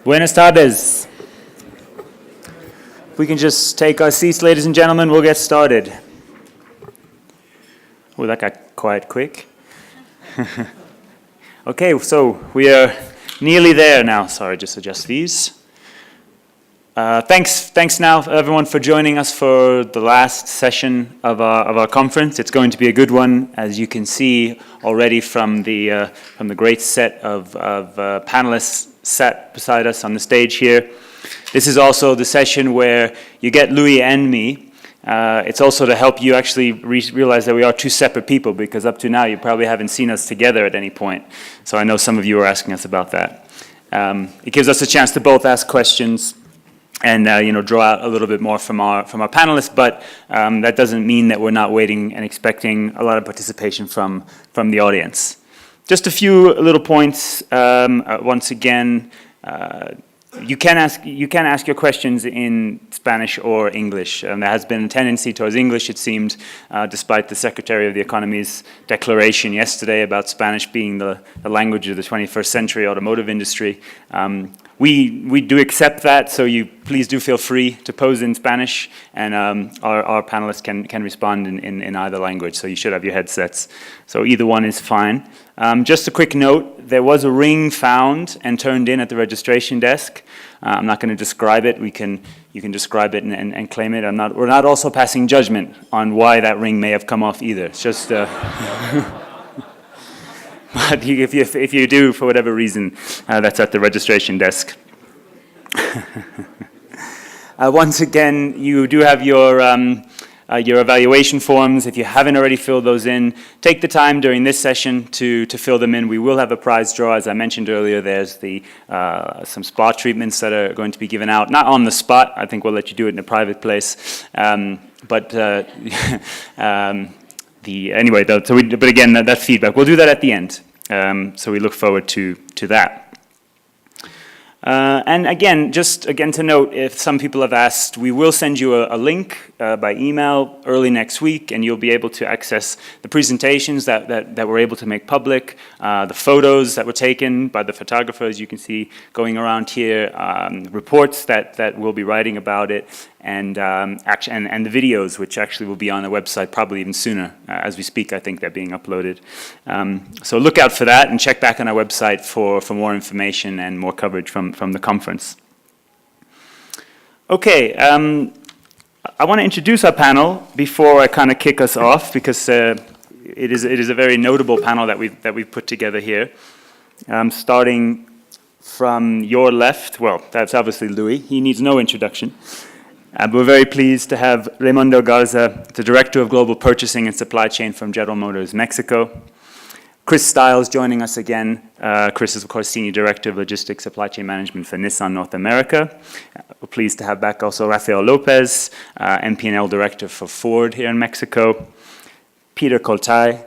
Buenas tardes. If we can just take our seats, ladies and gentlemen, we'll get started. Oh, that got quiet quick. Okay, so we are nearly there now. Sorry, just adjust these. Thanks now, everyone, for joining us for the last session of our conference. It's going to be a good one, as you can see already from the great set of panelists sat beside us on the stage here. This is also the session where you get Louis and me. It's also to help you actually realize that we are two separate people, because up to now you probably haven't seen us together at any point. So I know some of you are asking us about that. It gives us a chance to both ask questions and draw out a little bit more from our panelists, but that doesn't mean that we're not waiting and expecting a lot of participation from the audience. Just a few little points. Once again, you can ask your questions in Spanish or English. There has been a tendency towards English, it seemed, despite the Secretary of the Economy's declaration yesterday about Spanish being the language of the 21st century automotive industry. We do accept that, so you please do feel free to pose in Spanish, and our panelists can respond in either language, so you should have your headsets. So either one is fine. Just a quick note, there was a ring found and turned in at the registration desk. I'm not going to describe it. You can describe it and claim it. We're not also passing judgment on why that ring may have come off either. It's just... But if you do, for whatever reason, that's at the registration desk. Once again, you do have your evaluation forms. If you haven't already filled those in, take the time during this session to fill them in. We will have a prize draw. As I mentioned earlier, there's some spa treatments that are going to be given out. Not on the spot. I think we'll let you do it in a private place. But again, that feedback, we'll do that at the end. So we look forward to that. And again, to note, if some people have asked, we will send you a link by email early next week, and you'll be able to access the presentations that we're able to make public, the photos that were taken by the photographers you can see going around here, reports that we'll be writing about it, and the videos, which actually will be on the website probably even sooner. As we speak, I think they're being uploaded. So look out for that, and check back on our website for more information and more coverage from the conference. Okay, I want to introduce our panel before I kind of kick us off, because it is a very notable panel that we've put together here. Starting from your left, well, that's obviously Louis. He needs no introduction. We're very pleased to have Raymundo Garza, the Director of Global Purchasing and Supply Chain from General Motors Mexico. Chris Stiles joining us again. Chris is, of course, Senior Director of Logistics Supply Chain Management for Nissan North America. We're pleased to have back also Rafael López, MP&L Director for Ford here in Mexico. Peter Koltai,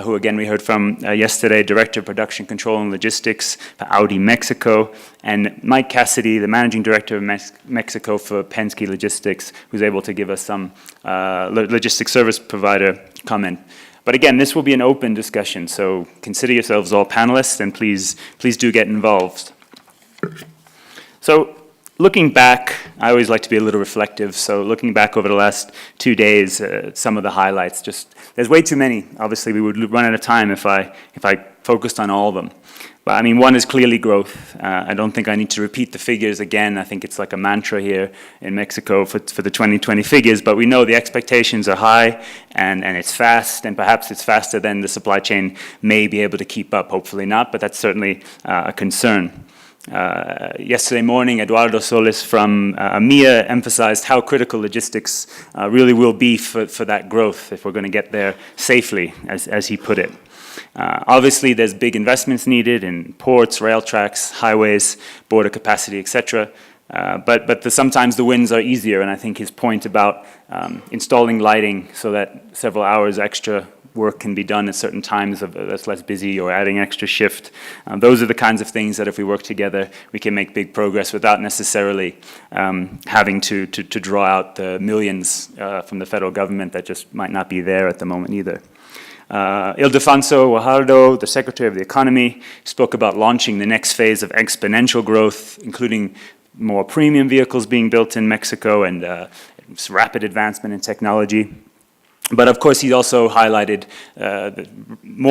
who again we heard from yesterday, Director of Production Control and Logistics for AUDI Mexico, and Mike Casidy, the Managing Director of Mexico for Penske Logistics, who's able to give us some logistics service provider comment. But again, this will be an open discussion, so consider yourselves all panelists, and please do get involved. So, looking back, I always like to be a little reflective, so looking back over the last 2 days, some of the highlights, there's way too many. Obviously, we would run out of time if I focused on all of them. But I mean, one is clearly growth. I don't think I need to repeat the figures again. I think it's like a mantra here in Mexico for the 2020 figures, but we know the expectations are high, and it's fast, and perhaps it's faster than the supply chain may be able to keep up. Hopefully not, but that's certainly a concern. Yesterday morning, Eduardo Solis from AMIA emphasized how critical logistics really will be for that growth if we're going to get there safely, as he put it. Obviously, there's big investments needed in ports, rail tracks, highways, border capacity, etc. But sometimes the wins are easier, and I think his point about installing lighting so that several hours extra work can be done at certain times that's less busy, or adding extra shift. Those are the kinds of things that if we work together, we can make big progress without necessarily having to draw out the millions from the federal government that just might not be there at the moment either. Ildefonso Guajardo, the Secretary of the Economy, spoke about launching the next phase of exponential growth, including more premium vehicles being built in Mexico and rapid advancement in technology. But of course, he also highlighted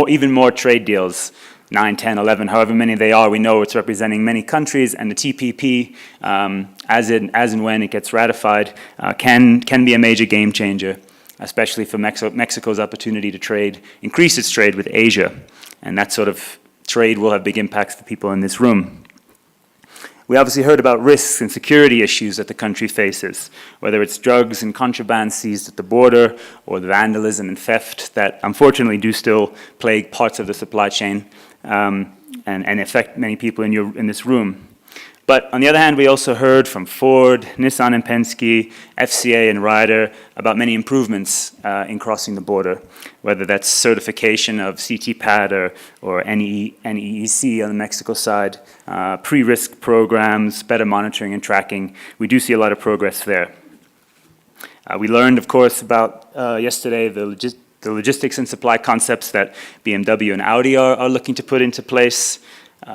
even more trade deals, 9, 10, 11, however many they are. We know it's representing many countries, and the TPP, as and when it gets ratified, can be a major game changer, especially for Mexico's opportunity to increase its trade with Asia. And that sort of trade will have big impacts for people in this room. We obviously heard about risks and security issues that the country faces, whether it's drugs and contraband seized at the border or the vandalism and theft that unfortunately do still plague parts of the supply chain and affect many people in this room. But on the other hand, we also heard from Ford, Nissan and Penske, FCA and Ryder about many improvements in crossing the border, whether that's certification of CT-PAD or NEEC on the Mexico side, pre-risk programs, better monitoring and tracking. We do see a lot of progress there. We learned, of course, about yesterday the logistics and supply concepts that BMW and Audi are looking to put into place.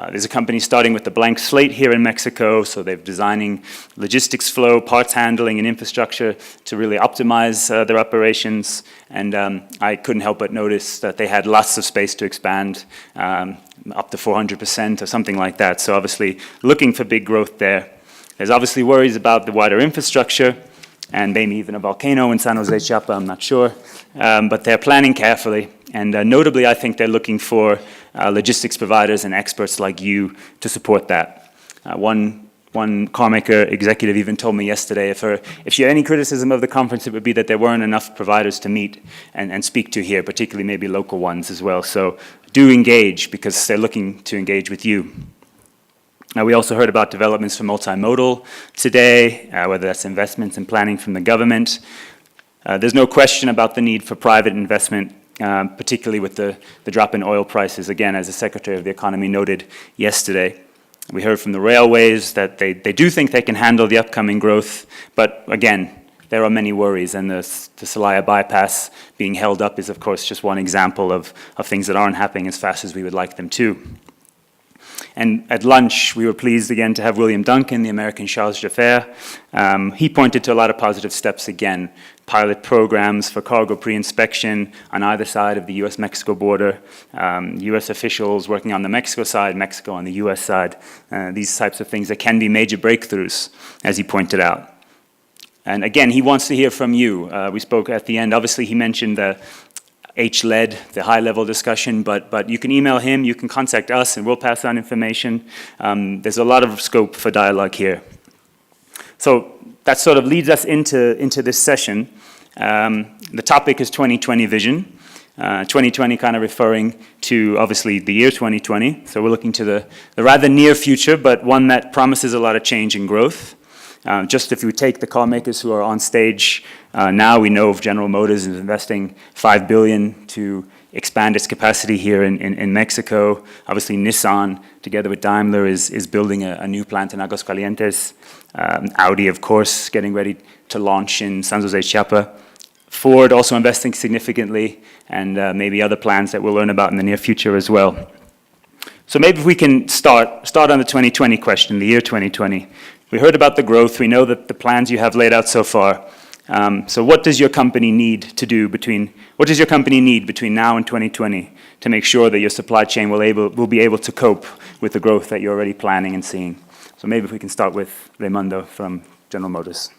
There's a company starting with the blank slate here in Mexico, so they're designing logistics flow, parts handling, and infrastructure to really optimize their operations. And I couldn't help but notice that they had lots of space to expand, up to 400% or something like that. So obviously looking for big growth there. There's obviously worries about the wider infrastructure, and maybe even a volcano in San Jose Chiapa, I'm not sure. But they're planning carefully. And notably, I think they're looking for logistics providers and experts like you to support that. One carmaker executive even told me yesterday, if she had any criticism of the conference, it would be that there weren't enough providers to meet and speak to here, particularly maybe local ones as well. So do engage, because they're looking to engage with you. We also heard about developments for multimodal today, whether that's investments and planning from the government. There's no question about the need for private investment, particularly with the drop in oil prices, again, as the Secretary of the Economy noted yesterday. We heard from the railways that they do think they can handle the upcoming growth, but again, there are many worries, and the Celaya bypass being held up is, of course, just one example of things that aren't happening as fast as we would like them to. And at lunch, we were pleased again to have William Duncan, the American Charles d'Affaires. He pointed to a lot of positive steps again, pilot programs for cargo pre-inspection on either side of the US-Mexico border, US officials working on the Mexico side, Mexico on the US side, these types of things that can be major breakthroughs, as he pointed out. And again, he wants to hear from you. We spoke at the end, obviously he mentioned the H-led, the high-level discussion, but you can email him, you can contact us, and we'll pass on information. There's a lot of scope for dialogue here. So that sort of leads us into this session. The topic is 2020 vision. 2020 kind of referring to, obviously, the year 2020. So we're looking to the rather near future, but one that promises a lot of change and growth. Just if we take the car makers who are on stage now, we know General Motors is investing $5 billion to expand its capacity here in Mexico. Obviously, Nissan, together with Daimler, is building a new plant in Aguascalientes. Audi, of course, getting ready to launch in San Jose Chiapa. Ford also investing significantly, and maybe other plans that we'll learn about in the near future as well. So maybe if we can start on the 2020 question, the year 2020. We heard about the growth. We know that the plans you have laid out so far. So what does your company need to do between now and 2020 to make sure that your supply chain will be able to cope with the growth that you're already planning and seeing? So maybe if we can start with Raymundo from General Motors.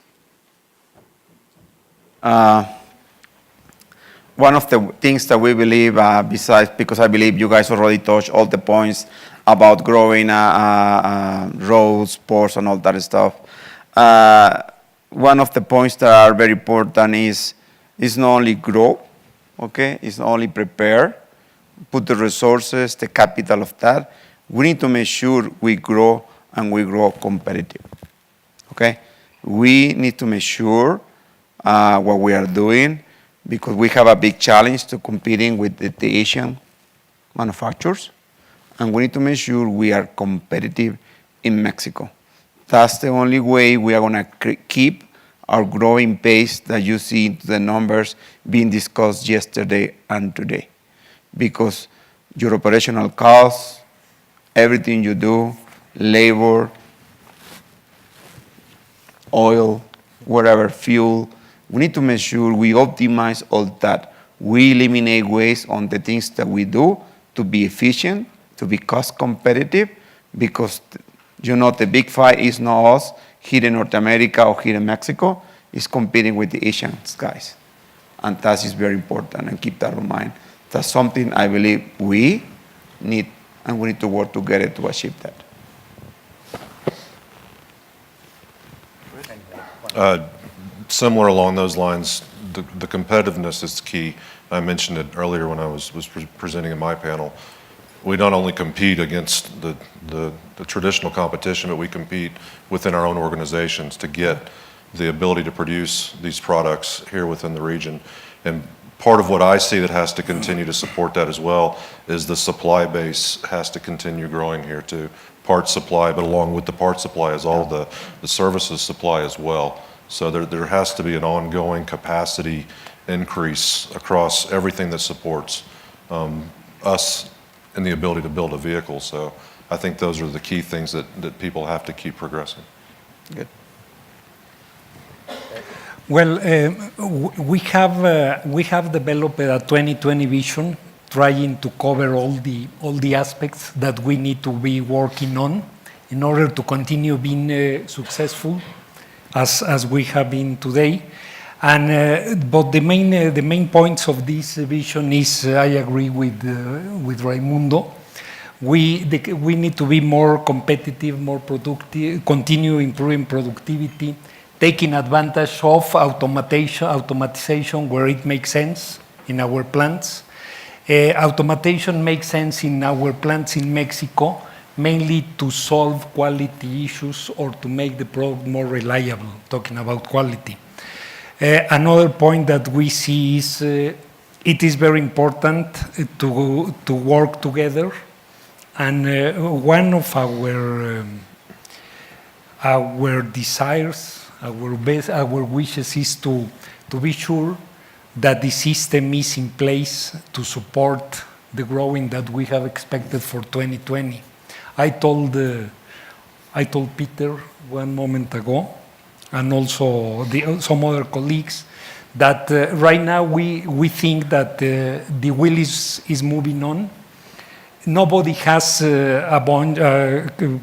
One of the things that we believe, because I believe you guys already touched all the points about growing roads, ports, and all that stuff. One of the points that are very important is not only grow, okay? It's not only prepare, put the resources, the capital of that. We need to make sure we grow and we grow competitive, okay? We need to make sure what we are doing, because we have a big challenge to competing with the Asian manufacturers. And we need to make sure we are competitive in Mexico. That's the only way we are going to keep our growing pace that you see the numbers being discussed yesterday and today. because your operational costs, everything you do, labor, oil, whatever, fuel, we need to make sure we optimize all that. We eliminate waste on the things that we do to be efficient, to be cost competitive, because the big fight is not us here in North America or here in Mexico, it's competing with the Asian guys. And that is very important, and keep that in mind. That's something I believe we need, and we need to work together to achieve that. Similar along those lines, the competitiveness is key. I mentioned it earlier when I was presenting in my panel. We not only compete against the traditional competition, but we compete within our own organizations to get the ability to produce these products here within the region. And part of what I see that has to continue to support that as well is the supply base has to continue growing here too. Parts supply, but along with the parts supply is all the services supply as well. So there has to be an ongoing capacity increase across everything that supports us and the ability to build a vehicle. So I think those are the key things that people have to keep progressing. Good. Well, we have developed a 2020 vision, trying to cover all the aspects that we need to be working on in order to continue being successful as we have been today. And but the main points of this vision is I agree with Raymundo. We need to be more competitive, more productive, continue improving productivity, taking advantage of automatization where it makes sense in our plants. Automation makes sense in our plants in Mexico, mainly to solve quality issues or to make the product more reliable, talking about quality. Another point that we see is it is very important to work together, and one of our desires, our wishes is to be sure that the system is in place to support the growing that we have expected for 2020. I told Peter one moment ago, and also some other colleagues, that right now we think that the wheel is moving on. Nobody has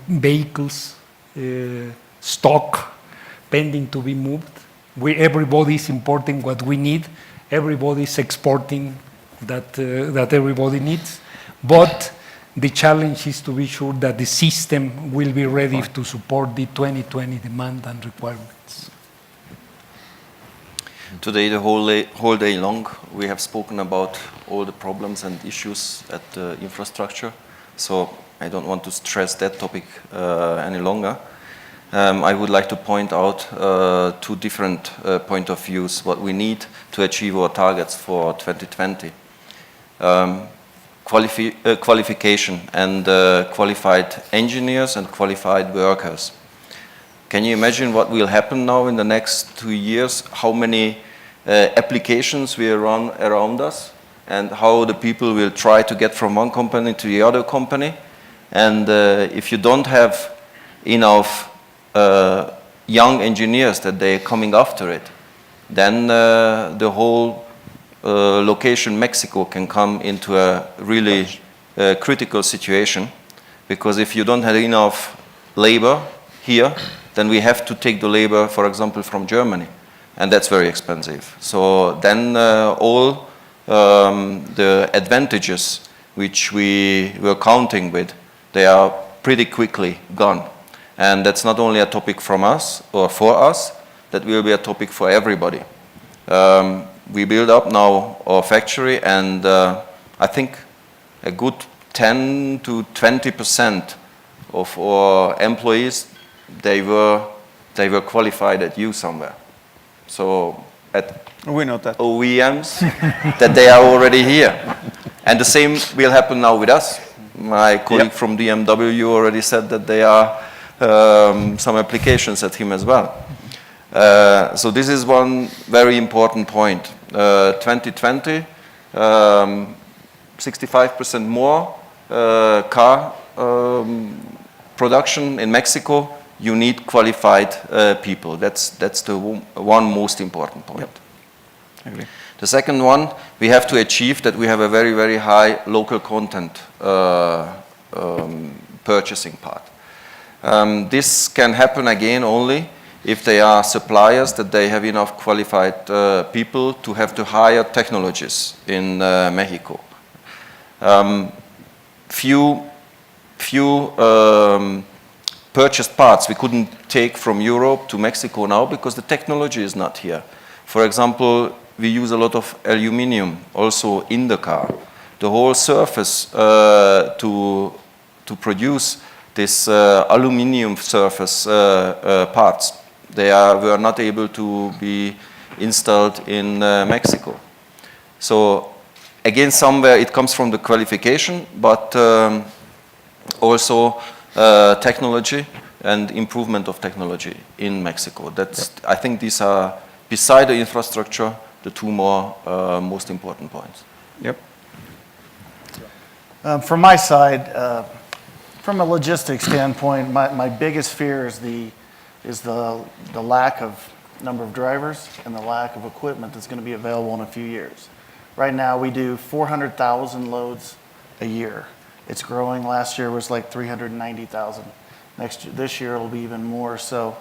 vehicles stock pending to be moved. Everybody is importing what we need. Everybody is exporting that everybody needs. But the challenge is to be sure that the system will be ready to support the 2020 demand and requirements. Today, the whole day long, we have spoken about all the problems and issues at the infrastructure. So I don't want to stress that topic any longer. I would like to point out two different point of views, what we need to achieve our targets for 2020. Qualification and qualified engineers and qualified workers. Can you imagine what will happen now in the next 2 years? How many applications will run around us, and how the people will try to get from one company to the other company. And if you don't have enough young engineers that they're coming after it, then the whole location Mexico can come into a really critical situation, because if you don't have enough labor here, then we have to take the labor, for example, from Germany, and that's very expensive. So then all the advantages which we were counting with, they are pretty quickly gone. And that's not only a topic from us or for us, that will be a topic for everybody. We build up now our factory, and I think a good 10 to 20% of our employees, they were qualified at you somewhere. So at We know that. OEMs, that they are already here. And the same will happen now with us. My colleague from BMW already said that there are some applications at him as well. So this is one very important point. 2020 65% more car production in Mexico, you need qualified people. That's the one most important point. Agree. The second one, we have to achieve that we have a very, very high local content purchasing part. This can happen again only if they are suppliers, that they have enough qualified people to have to hire technologists in Mexico. Few purchased parts we couldn't take from Europe to Mexico now because the technology is not here. For example, we use a lot of aluminum also in the car. The whole surface to produce this aluminum surface parts, were not able to be installed in Mexico. So again, somewhere it comes from the qualification, but also technology and improvement of technology in Mexico. I think these are, beside the infrastructure, the two more most important points. Yep. From my side, from a logistics standpoint, my biggest fear is the lack of number of drivers and the lack of equipment that's going to be available in a few years. Right now, we do 400,000 loads a year. It's growing. Last year was like 390,000. This year it'll be even more. So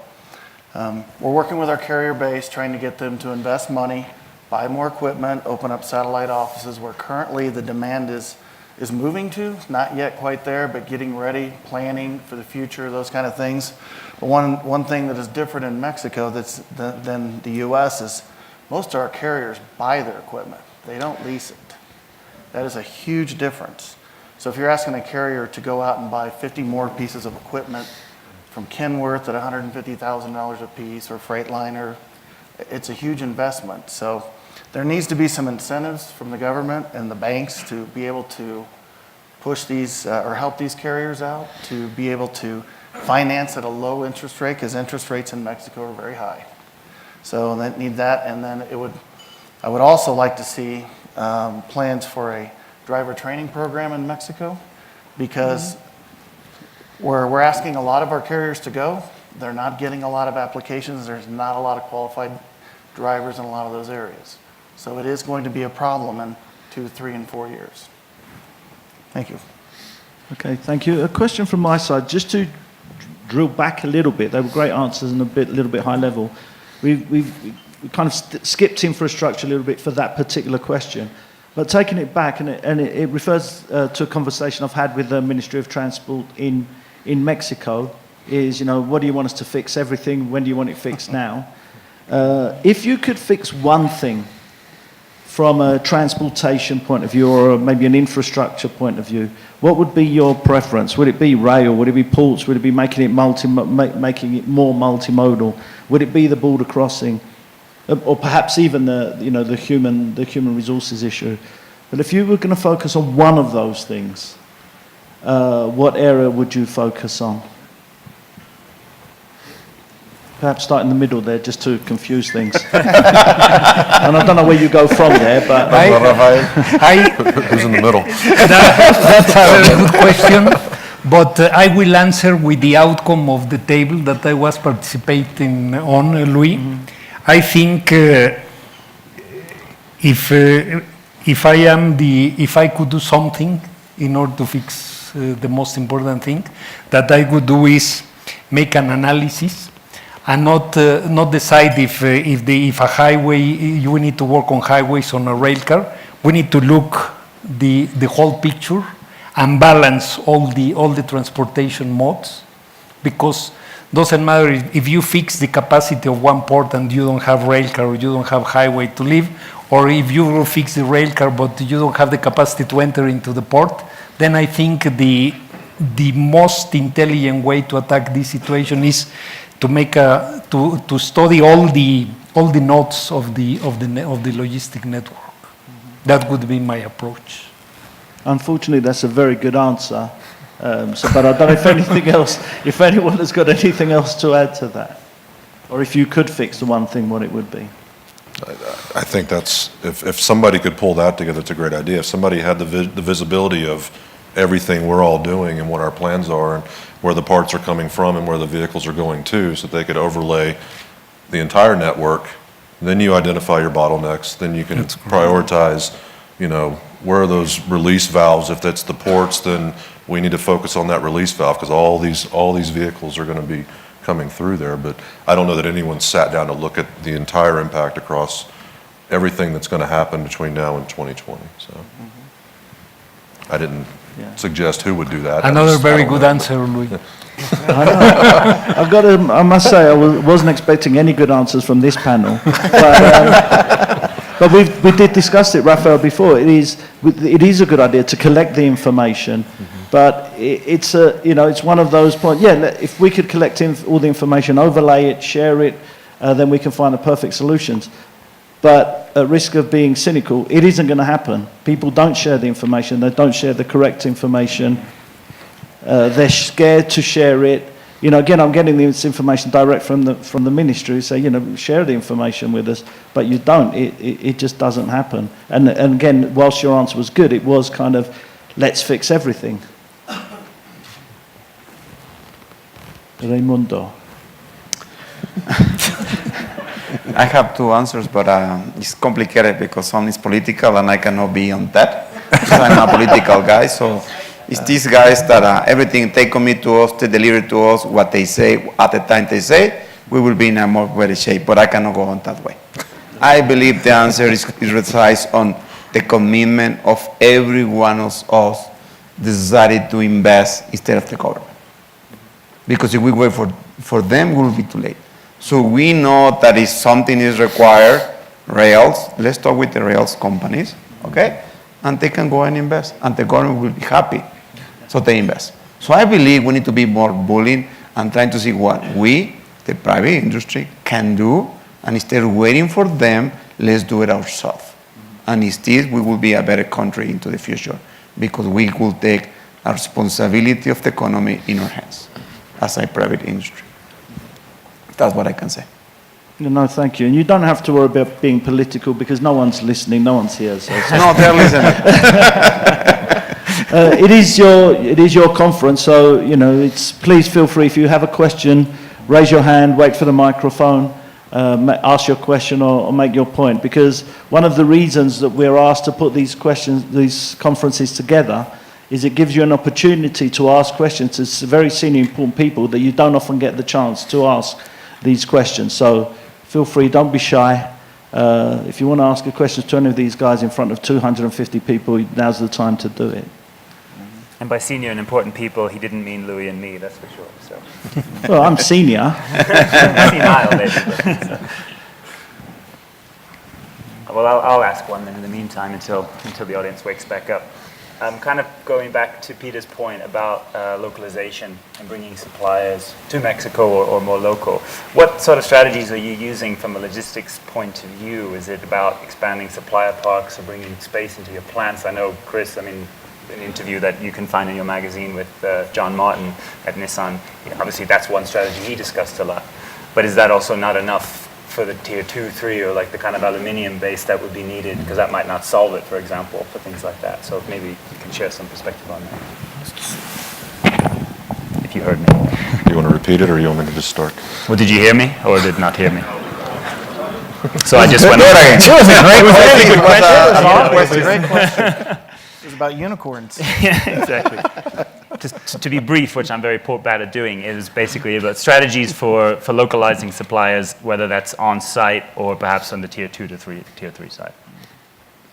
we're working with our carrier base, trying to get them to invest money, buy more equipment, open up satellite offices where currently the demand is moving to. Not yet quite there, but getting ready, planning for the future, those kind of things. But one thing that is different in Mexico than the U.S. is most of our carriers buy their equipment. They don't lease it. That is a huge difference. So if you're asking a carrier to go out and buy 50 more pieces of equipment from Kenworth at $150,000 a piece or Freightliner, it's a huge investment. So there needs to be some incentives from the government and the banks to be able to push these or help these carriers out to be able to finance at a low interest rate, because interest rates in Mexico are very high. So they need that, and then I would also like to see plans for a driver training program in Mexico, because we're asking a lot of our carriers to go. They're not getting a lot of applications. There's not a lot of qualified drivers in a lot of those areas. So it is going to be a problem in 2, 3, and 4 years. Thank you. Okay, thank you. A question from my side, just to drill back a little bit. They were great answers and a little bit high level. We kind of skipped infrastructure a little bit for that particular question. But taking it back, and it refers to a conversation I've had with the Ministry of Transport in Mexico, is, what do you want us to fix? Everything? When do you want it fixed now? If you could fix one thing from a transportation point of view, or maybe an infrastructure point of view, what would be your preference? Would it be rail? Would it be ports? Would it be making it more multimodal? Would it be the border crossing? Or perhaps even the human resources issue. But if you were going to focus on one of those things, what area would you focus on? Perhaps start in the middle there, just to confuse things. And I don't know where you go from there, but Who's in the middle? That's a very good question. But I will answer with the outcome of the table that I was participating on, Louis. Mm-hmm. I think if I could do something in order to fix the most important thing, that I would do is make an analysis and not decide if a highway, you need to work on highways on a rail car. We need to look the whole picture and balance all the transportation modes, because doesn't matter if you fix the capacity of one port and you don't have rail car or you don't have highway to leave, or if you will fix the rail car but you don't have the capacity to enter into the port, then I think the most intelligent way to attack this situation is to make to study all the nodes of the logistic network. Mm-hmm. That would be my approach. Unfortunately, that's a very good answer. But I don't know if anyone has got anything else to add to that. Or if you could fix the one thing, what it would be. I think that's, if somebody could pull that together, it's a great idea. If somebody had the visibility of everything we're all doing and what our plans are and where the parts are coming from and where the vehicles are going to, so that they could overlay the entire network, then you identify your bottlenecks, then you can prioritize, you know, where are those release valves? If that's the ports, then we need to focus on that release valve because all these vehicles are going to be coming through there. But I don't know that anyone sat down to look at the entire impact across everything that's going to happen between now and 2020. So I didn't suggest who would do that. Another very good know. answer, Louis. I know. I must say, I wasn't expecting any good answers from this panel. But we did discuss it, Rafael, before. It is a good idea to collect the information, but it's one of those points. Yeah, if we could collect all the information, overlay it, share it, then we can find the perfect solutions. But at risk of being cynical, it isn't going to happen. People don't share the information. They don't share the correct information. They're scared to share it. You know, again, I'm getting this information direct from the ministry. Say, you know, share the information with us, but you don't. It just doesn't happen. And again, whilst your answer was good, it was kind of, let's fix everything. Raymundo. I have two answers, but it's complicated because one is political and I cannot be on that. Because I'm a political guy, so it's these guys that everything they commit to us, they deliver to us what they say at the time they say, we will be in a more better shape, but I cannot go on that way. I believe the answer resides on the commitment of every one of us decided to invest instead of the government. Because if we wait for them, we will be too late. So we know that if something is required, rails, let's talk with the rails companies, okay? And they can go and invest, and the government will be happy. So they invest. So I believe we need to be more bullying and trying to see what we, the private industry, can do, and instead of waiting for them, let's do it ourselves. And instead, we will be a better country into the future because we will take a responsibility of the economy in our hands as a private industry. That's what I can say. No, thank you. And you don't have to worry about being political because no one's listening, no one's here. So No, they're listening. It is your conference, so you know. Please feel free. If you have a question, raise your hand, wait for the microphone, ask your question or make your point. Because one of the reasons that we're asked to put these conferences together is it gives you an opportunity to ask questions to very senior, important people that you don't often get the chance to ask these questions. So feel free, don't be shy. If you want to ask a question to any of these guys in front of 250 people, now's the time to do it. And by senior and important people, he didn't mean Louis and me, that's for sure. So. Well, I'm senior. Senile, maybe. So. Well, I'll ask one then in the meantime until the audience wakes back up. Kind of going back to Peter's point about localization and bringing suppliers to Mexico or more local. What sort of strategies are you using from a logistics point of view? Is it about expanding supplier parks or bringing space into your plants? I know, Chris, an interview that you can find in your magazine with John Martin at Nissan, obviously that's one strategy he discussed a lot. But is that also not enough for the tier 2, 3, or like the kind of aluminium base that would be needed, because that might not solve it, for example, for things like that. So maybe you can share some perspective on that. If you heard me. Do you want to repeat it, or you want me to just start? Well, did you hear me, or did not hear me? So I just went It was a great question. It was about unicorns. Yeah, exactly. To be brief, which I'm very bad at doing, is basically about strategies for localizing suppliers, whether that's on site or perhaps on the tier 2 to tier 3 side.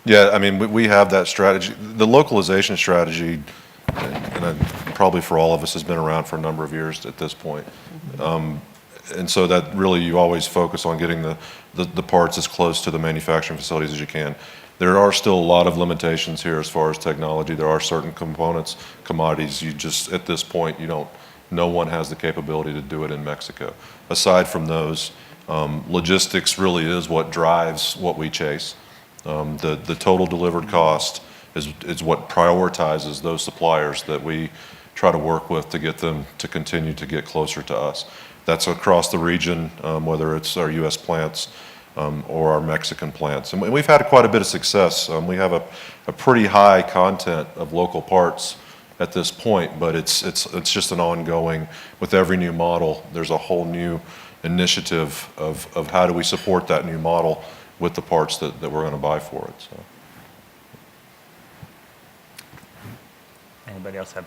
Yeah, we have that strategy. The localization strategy, and probably for all of us, has been around for a number of years at this point. And so that really, you always focus on getting the parts as close to the manufacturing facilities as you can. There are still a lot of limitations here as far as technology. There are certain components, commodities, you just, at this point, no one has the capability to do it in Mexico. Aside from those, logistics really is what drives what we chase. The total delivered cost is what prioritizes those suppliers that we try to work with to get them to continue to get closer to us. That's across the region, whether it's our U.S. plants, or our Mexican plants. And we've had quite a bit of success. We have a pretty high content of local parts at this point, but it's just an ongoing, with every new model, there's a whole new initiative of how do we support that new model with the parts that we're going to buy for it. So. Anybody else have?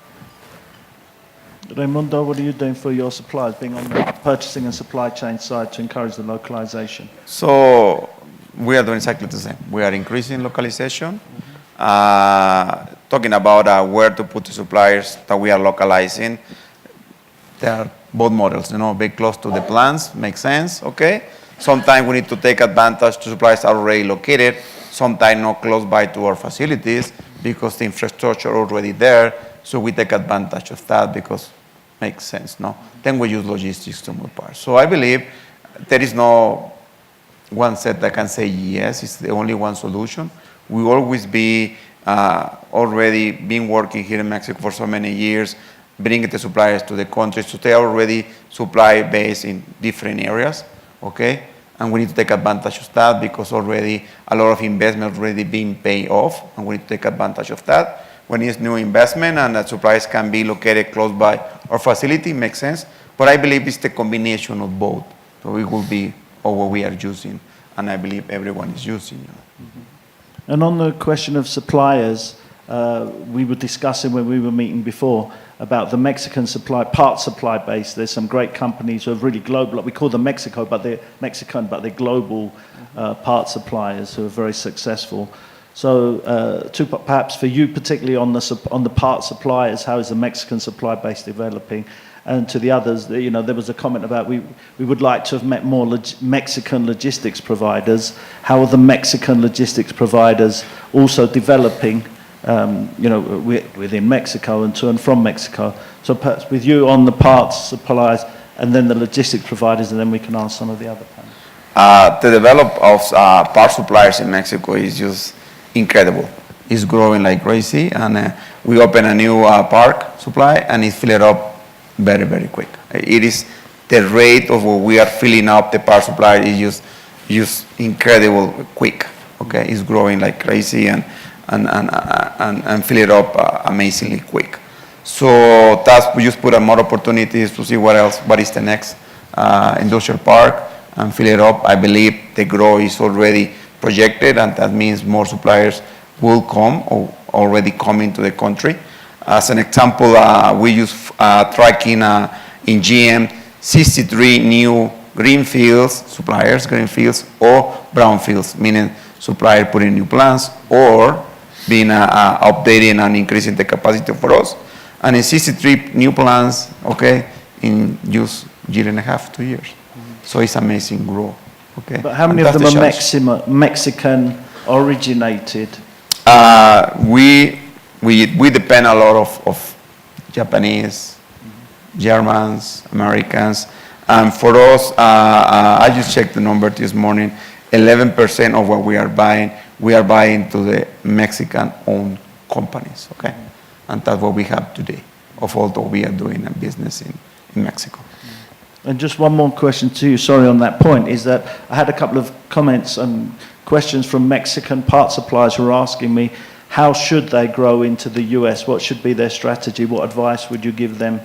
Raymundo, what are you doing for your suppliers, being on the purchasing and supply chain side to encourage the localization? So we are doing exactly the same. We are increasing localization, talking about where to put the suppliers that we are localizing. There are both models, be close to the plants, makes sense, okay? Sometimes we need to take advantage to suppliers that are already located, sometimes not close by to our facilities because the infrastructure already there, so we take advantage of that because makes sense, no? Then we use logistics to move parts. So I believe there is no one set that can say yes, it's the only one solution. We always be already been working here in Mexico for so many years, bringing the suppliers to the country, so they are already supply based in different areas, okay? And we need to take advantage of that because already a lot of investment already being paid off, and we need to take advantage of that. When it's new investment and that suppliers can be located close by our facility, makes sense. But I believe it's the combination of both. So it will be what we are using, and I believe everyone is using. And on the question of suppliers, we were discussing when we were meeting before about the Mexican parts supply base. There's some great companies who are really global. Like we call them Mexican, but they're global parts suppliers who are very successful. So, perhaps for you, particularly on the parts suppliers, how is the Mexican supply base developing? And to the others, there was a comment about we would like to have met more Mexican logistics providers. How are the Mexican logistics providers also developing, within Mexico and to and from Mexico? So perhaps with you on the parts suppliers and then the logistics providers, and then we can answer some of the other panels. The development of parts suppliers in Mexico is just incredible. It's growing like crazy, and we open a new park supply, and it filled up very, very quick. It is the rate of what we are filling up the park supply is just incredible quick. Okay, it's growing like crazy and fill it up amazingly quick. So that's we just put on more opportunities to see what is the next industrial park and fill it up. I believe the growth is already projected, and that means more suppliers will come or already coming to the country. As an example, we use tracking in GM 63 new greenfields suppliers, greenfields or brownfields, meaning supplier putting new plants or being updating and increasing the capacity for us. And in 63 new plants, okay, in just year and a half, 2 years. So it's amazing growth. Okay. But how many of them are Mexican originated? We depend a lot of Japanese, Germans, Americans, and for us, I just checked the number this morning. 11% of what we are buying to the Mexican-owned companies. Okay, and that's what we have today of all that we are doing in business in Mexico. And just one more question to you, sorry, on that point, is that I had a couple of comments and questions from Mexican part suppliers who were asking me, how should they grow into the US? What should be their strategy? What advice would you give them?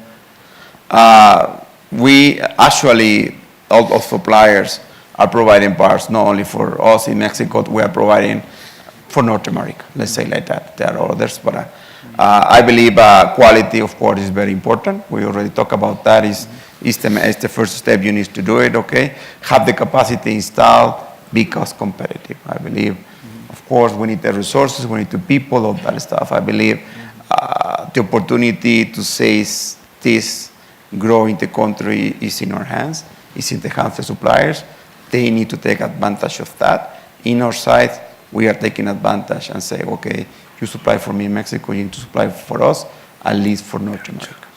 We actually, all of suppliers are providing parts, not only for us in Mexico, we are providing for North America, let's say like that. There are others, but I believe quality, of course, is very important. We already talked about that. It's the first step you need to do it, okay? Have the capacity installed, be cost competitive, I believe. Of course, we need the resources, we need the people, all that stuff. I believe the opportunity to say this grow in the country is in our hands, it's in the hands of the suppliers. They need to take advantage of that. In our side, we are taking advantage and say, okay, you supply for me in Mexico, you need to supply for us, at least for North America.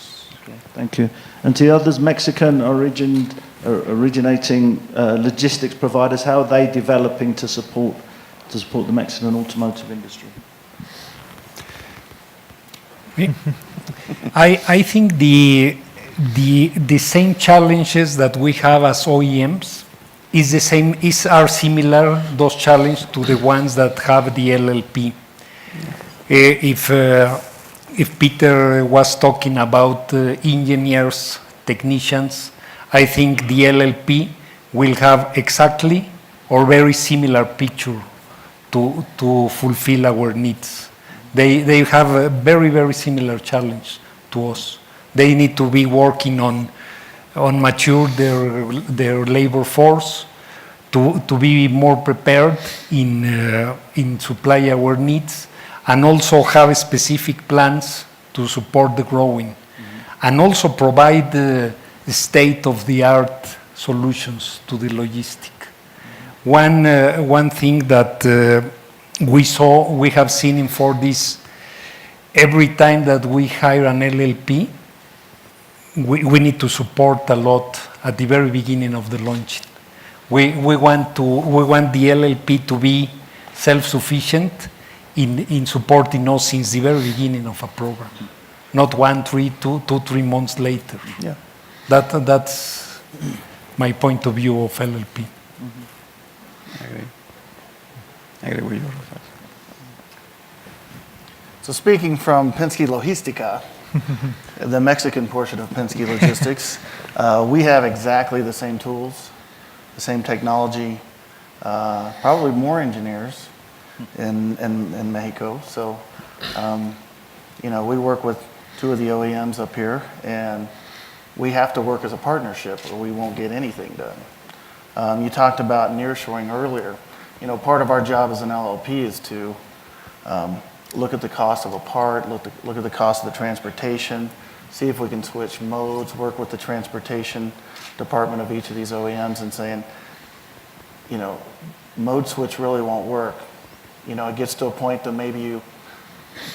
Okay, thank you. And to the others, Mexican originating logistics providers, how are they developing to support the Mexican automotive industry? I think the same challenges that we have as OEMs is the same, are similar, those challenges, to the ones that have the LLP. If Peter was talking about engineers, technicians, I think the LLP will have exactly or very similar picture to fulfill our needs. They have a very, very similar challenge to us. They need to be working on mature their labor force, to be more prepared in supply our needs, and also have specific plans to support the growing, and also provide the state-of-the-art solutions to the logistic. One thing that we have seen in Fordis, every time that we hire an LLP, we need to support a lot at the very beginning of the launch. We want the LLP to be self-sufficient in supporting us since the very beginning of a program, not 3 months later. Yeah. That's my point of view of LLP. I agree with you, Rafael. So speaking from Penske Logistica, the Mexican portion of Penske Logistics, we have exactly the same tools, the same technology, probably more engineers in Mexico. So, we work with 2 of the OEMs up here, and we have to work as a partnership or we won't get anything done. You talked about nearshoring earlier. Part of our job as an LLP is to look at the cost of a part, look at the cost of the transportation, see if we can switch modes, work with the transportation department of each of these OEMs and saying, mode switch really won't work. It gets to a point that maybe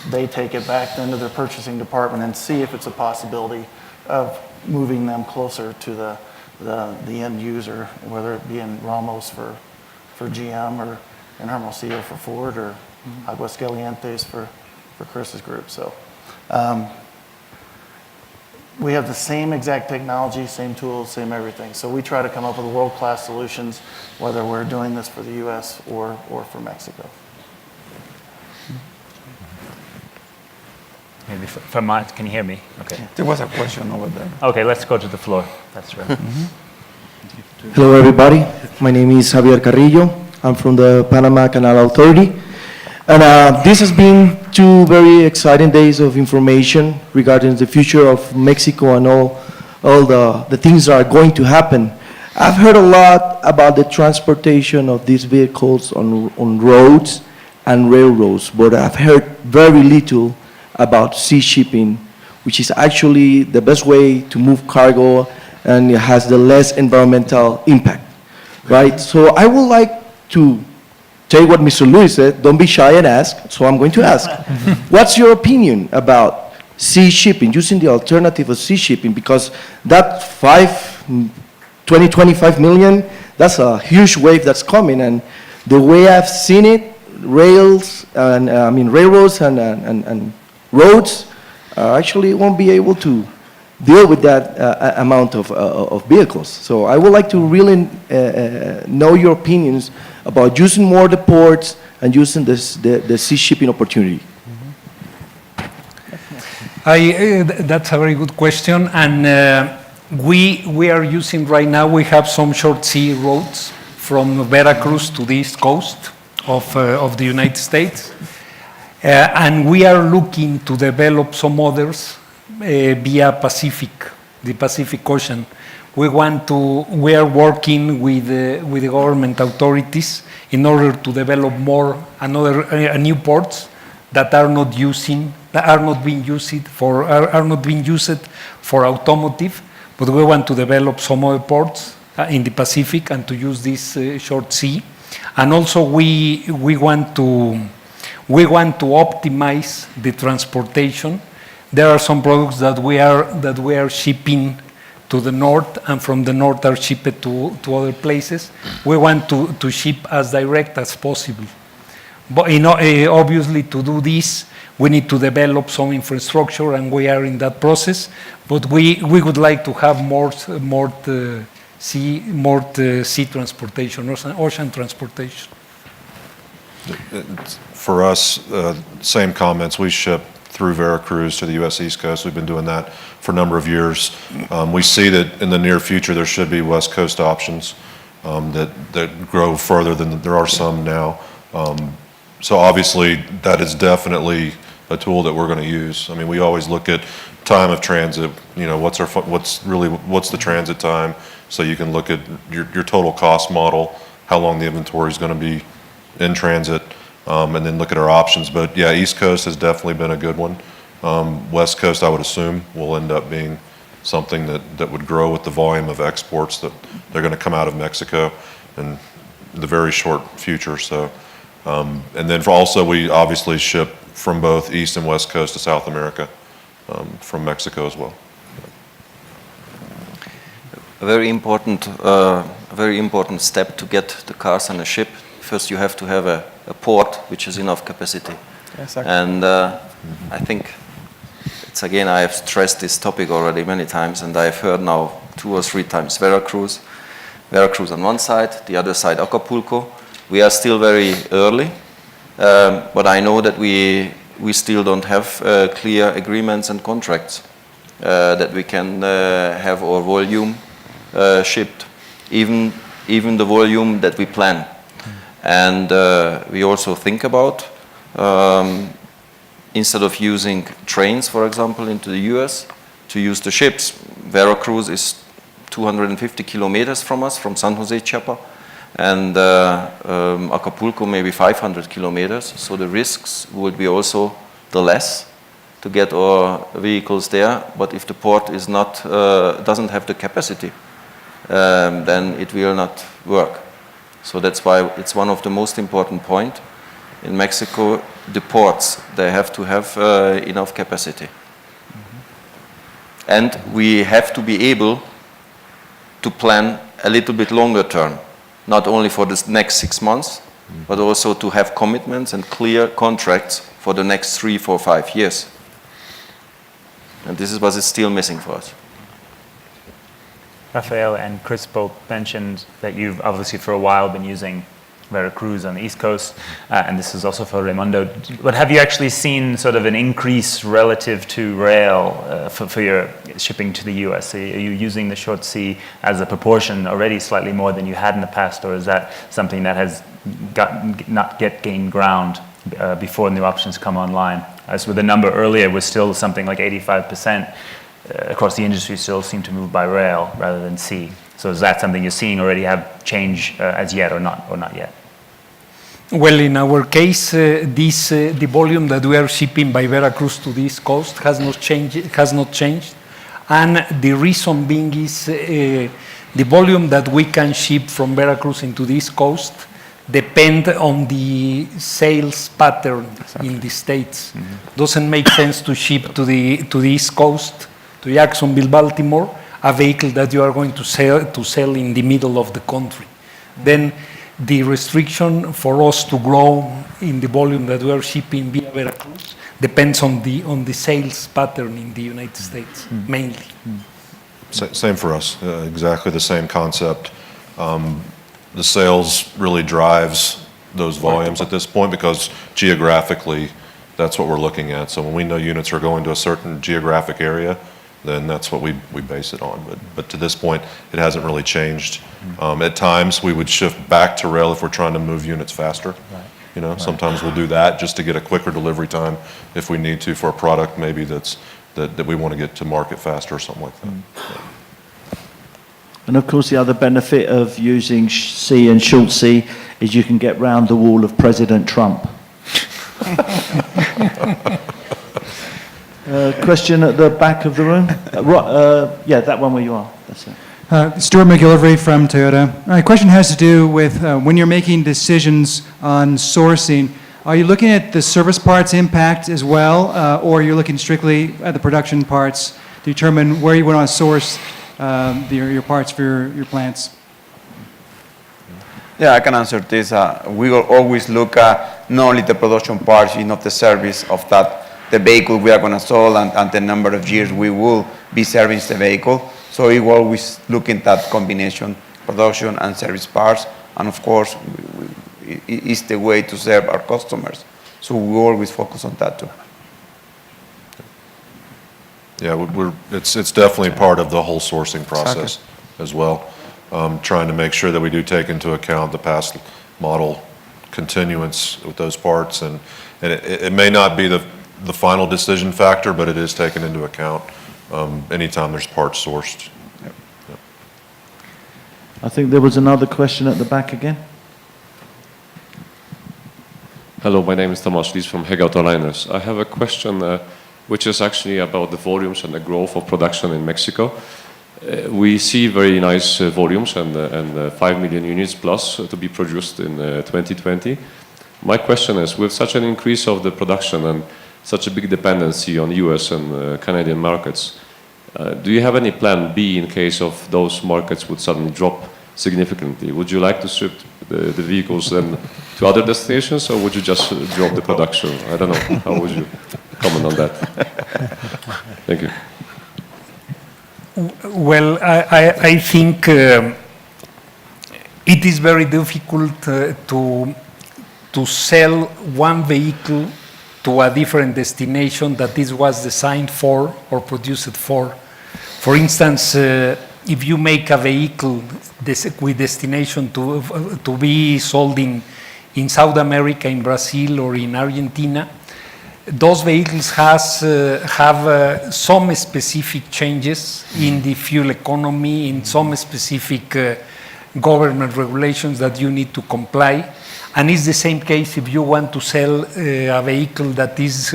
they take it back then to their purchasing department and see if it's a possibility of moving them closer to the end user, whether it be in Ramos for GM or in Hermosillo for Ford or Aguascalientes for Chris's group. So we have the same exact technology, same tools, same everything. So we try to come up with world-class solutions, whether we're doing this for the U.S. or for Mexico. Maybe for Mark, can you hear me? Okay. There was a question over there. Okay, let's go to the floor. That's right. Hello, everybody. My name is Javier Carrillo. I'm from the Panama Canal Authority. And this has been 2 very exciting days of information regarding the future of Mexico and all the things that are going to happen. I've heard a lot about the transportation of these vehicles on roads and railroads, but I've heard very little about sea shipping, which is actually the best way to move cargo and it has the less environmental impact, right? So I would like to take what Mr. Luis said, don't be shy and ask, so I'm going to ask. What's your opinion about sea shipping, using the alternative of sea shipping? Because that 25 million, that's a huge wave that's coming, and the way I've seen it, railroads and roads actually won't be able to deal with that amount of vehicles. So I would like to really know your opinions about using more the ports and using the sea shipping opportunity. That's a very good question, and we are using right now, we have some short sea roads from Veracruz to the east coast of the United States. And we are looking to develop some others via the Pacific Ocean. We are working with the government authorities in order to develop new ports that are not being used for automotive, but we want to develop some other ports in the Pacific and to use this short sea. And also we want to optimize the transportation. There are some products that we are shipping to the north, and from the north are shipped to other places. We want to ship as direct as possible. But obviously to do this, we need to develop some infrastructure, and we are in that process. But we would like to have more more sea transportation, ocean transportation. For us, same comments. We ship through Veracruz to the U.S. East Coast. We've been doing that for a number of years. We see that in the near future there should be West Coast options that grow further than there are some now. So obviously that is definitely a tool that we're going to use. I mean, we always look at time of transit. You know, what's the transit time, so you can look at your total cost model, how long the inventory is going to be in transit, and then look at our options. But yeah, East Coast has definitely been a good one. West Coast, I would assume, will end up being something that would grow with the volume of exports that they're going to come out of Mexico in the very short future. So, and then also we obviously ship from both East and West Coast to South America, from Mexico as well. A very important step to get the cars on a ship. First, you have to have a port which has enough capacity. Exactly. And I think it's, again, I have stressed this topic already many times, and I've heard now 2 or 3 times Veracruz on one side, the other side Acapulco. We are still very early, but I know that we still don't have clear agreements and contracts that we can have our volume shipped, even the volume that we plan. And we also think about, instead of using trains, for example, into the US, to use the ships. Veracruz is 250 kilometers from us, from San Jose Chiapa, and Acapulco maybe 500 kilometers. So the risks would be also the less to get our vehicles there. But if the port is not, doesn't have the capacity, then it will not work. So that's why it's one of the most important points. In Mexico, the ports, they have to have enough capacity. And we have to be able to plan a little bit longer term, not only for the next 6 months, but also to have commitments and clear contracts for the next 3, 4, 5 years. And this is what is still missing for us. Rafael and Chris both mentioned that you've obviously for a while been using Veracruz on the East Coast, and this is also for Raymundo. But have you actually seen sort of an increase relative to rail for your shipping to the US? Are you using the short sea as a proportion already slightly more than you had in the past, or is that something that has not yet gained ground before new options come online? As with the number earlier was still something like 85%. Across the industry still seem to move by rail rather than sea. So is that something you're seeing already have change as yet or not yet? Well, in our case, the volume that we are shipping by Veracruz to the East Coast has not changed. And the reason being is the volume that we can ship from Veracruz into the East Coast depend on the sales pattern in the States. Doesn't make sense to ship to the East Coast, to Jacksonville, Baltimore, a vehicle that you are going to sell in the middle of the country. Then the restriction for us to grow in the volume that we are shipping via Veracruz depends on the sales pattern in the United States, mainly. Same for us, exactly the same concept. The sales really drives those volumes at this point because geographically, that's what we're looking at. So when we know units are going to a certain geographic area, then that's what we base it on. But to this point, it hasn't really changed. At times, we would shift back to rail if we're trying to move units faster. You know, sometimes we'll do that just to get a quicker delivery time if we need to for a product maybe that we want to get to market faster or something like that. And of course, the other benefit of using sea and short sea is you can get round the wall of President Trump. Question at the back of the room? Yeah, that one where you are. That's it. Stuart McGillivray from Toyota. My question has to do with when you're making decisions on sourcing, are you looking at the service parts impact as well, or you're looking strictly at the production parts to determine where you want to source your parts for your plants? Yeah, I can answer this. We will always look at not only the production parts, the service of that, the vehicle we are going to sell and the number of years we will be servicing the vehicle. So we always look at that combination, production and service parts, and of course, it's the way to serve our customers. So we always focus on that too. Yeah, it's definitely part of the whole sourcing process as well. Trying to make sure that we do take into account the past model continuance with those parts, and it may not be the final decision factor, but it is taken into account anytime there's parts sourced. Yep. Yep. I think there was another question at the back again. Hello, my name is Tomasz Lis from Hegel Autoliners. I have a question which is actually about the volumes and the growth of production in Mexico. We see very nice volumes and 5 million units plus to be produced in 2020. My question is, with such an increase of the production and such a big dependency on US and Canadian markets, do you have any plan B in case of those markets would suddenly drop significantly? Would you like to ship the vehicles then to other destinations, or would you just drop the production? I don't know. How would you comment on that? Thank you. Well, I think it is very difficult to sell one vehicle to a different destination that this was designed for or produced for. For instance, if you make a vehicle with destination to be sold in South America, in Brazil, or in Argentina, those vehicles have some specific changes in the fuel economy, in some specific government regulations that you need to comply. And it's the same case if you want to sell a vehicle that is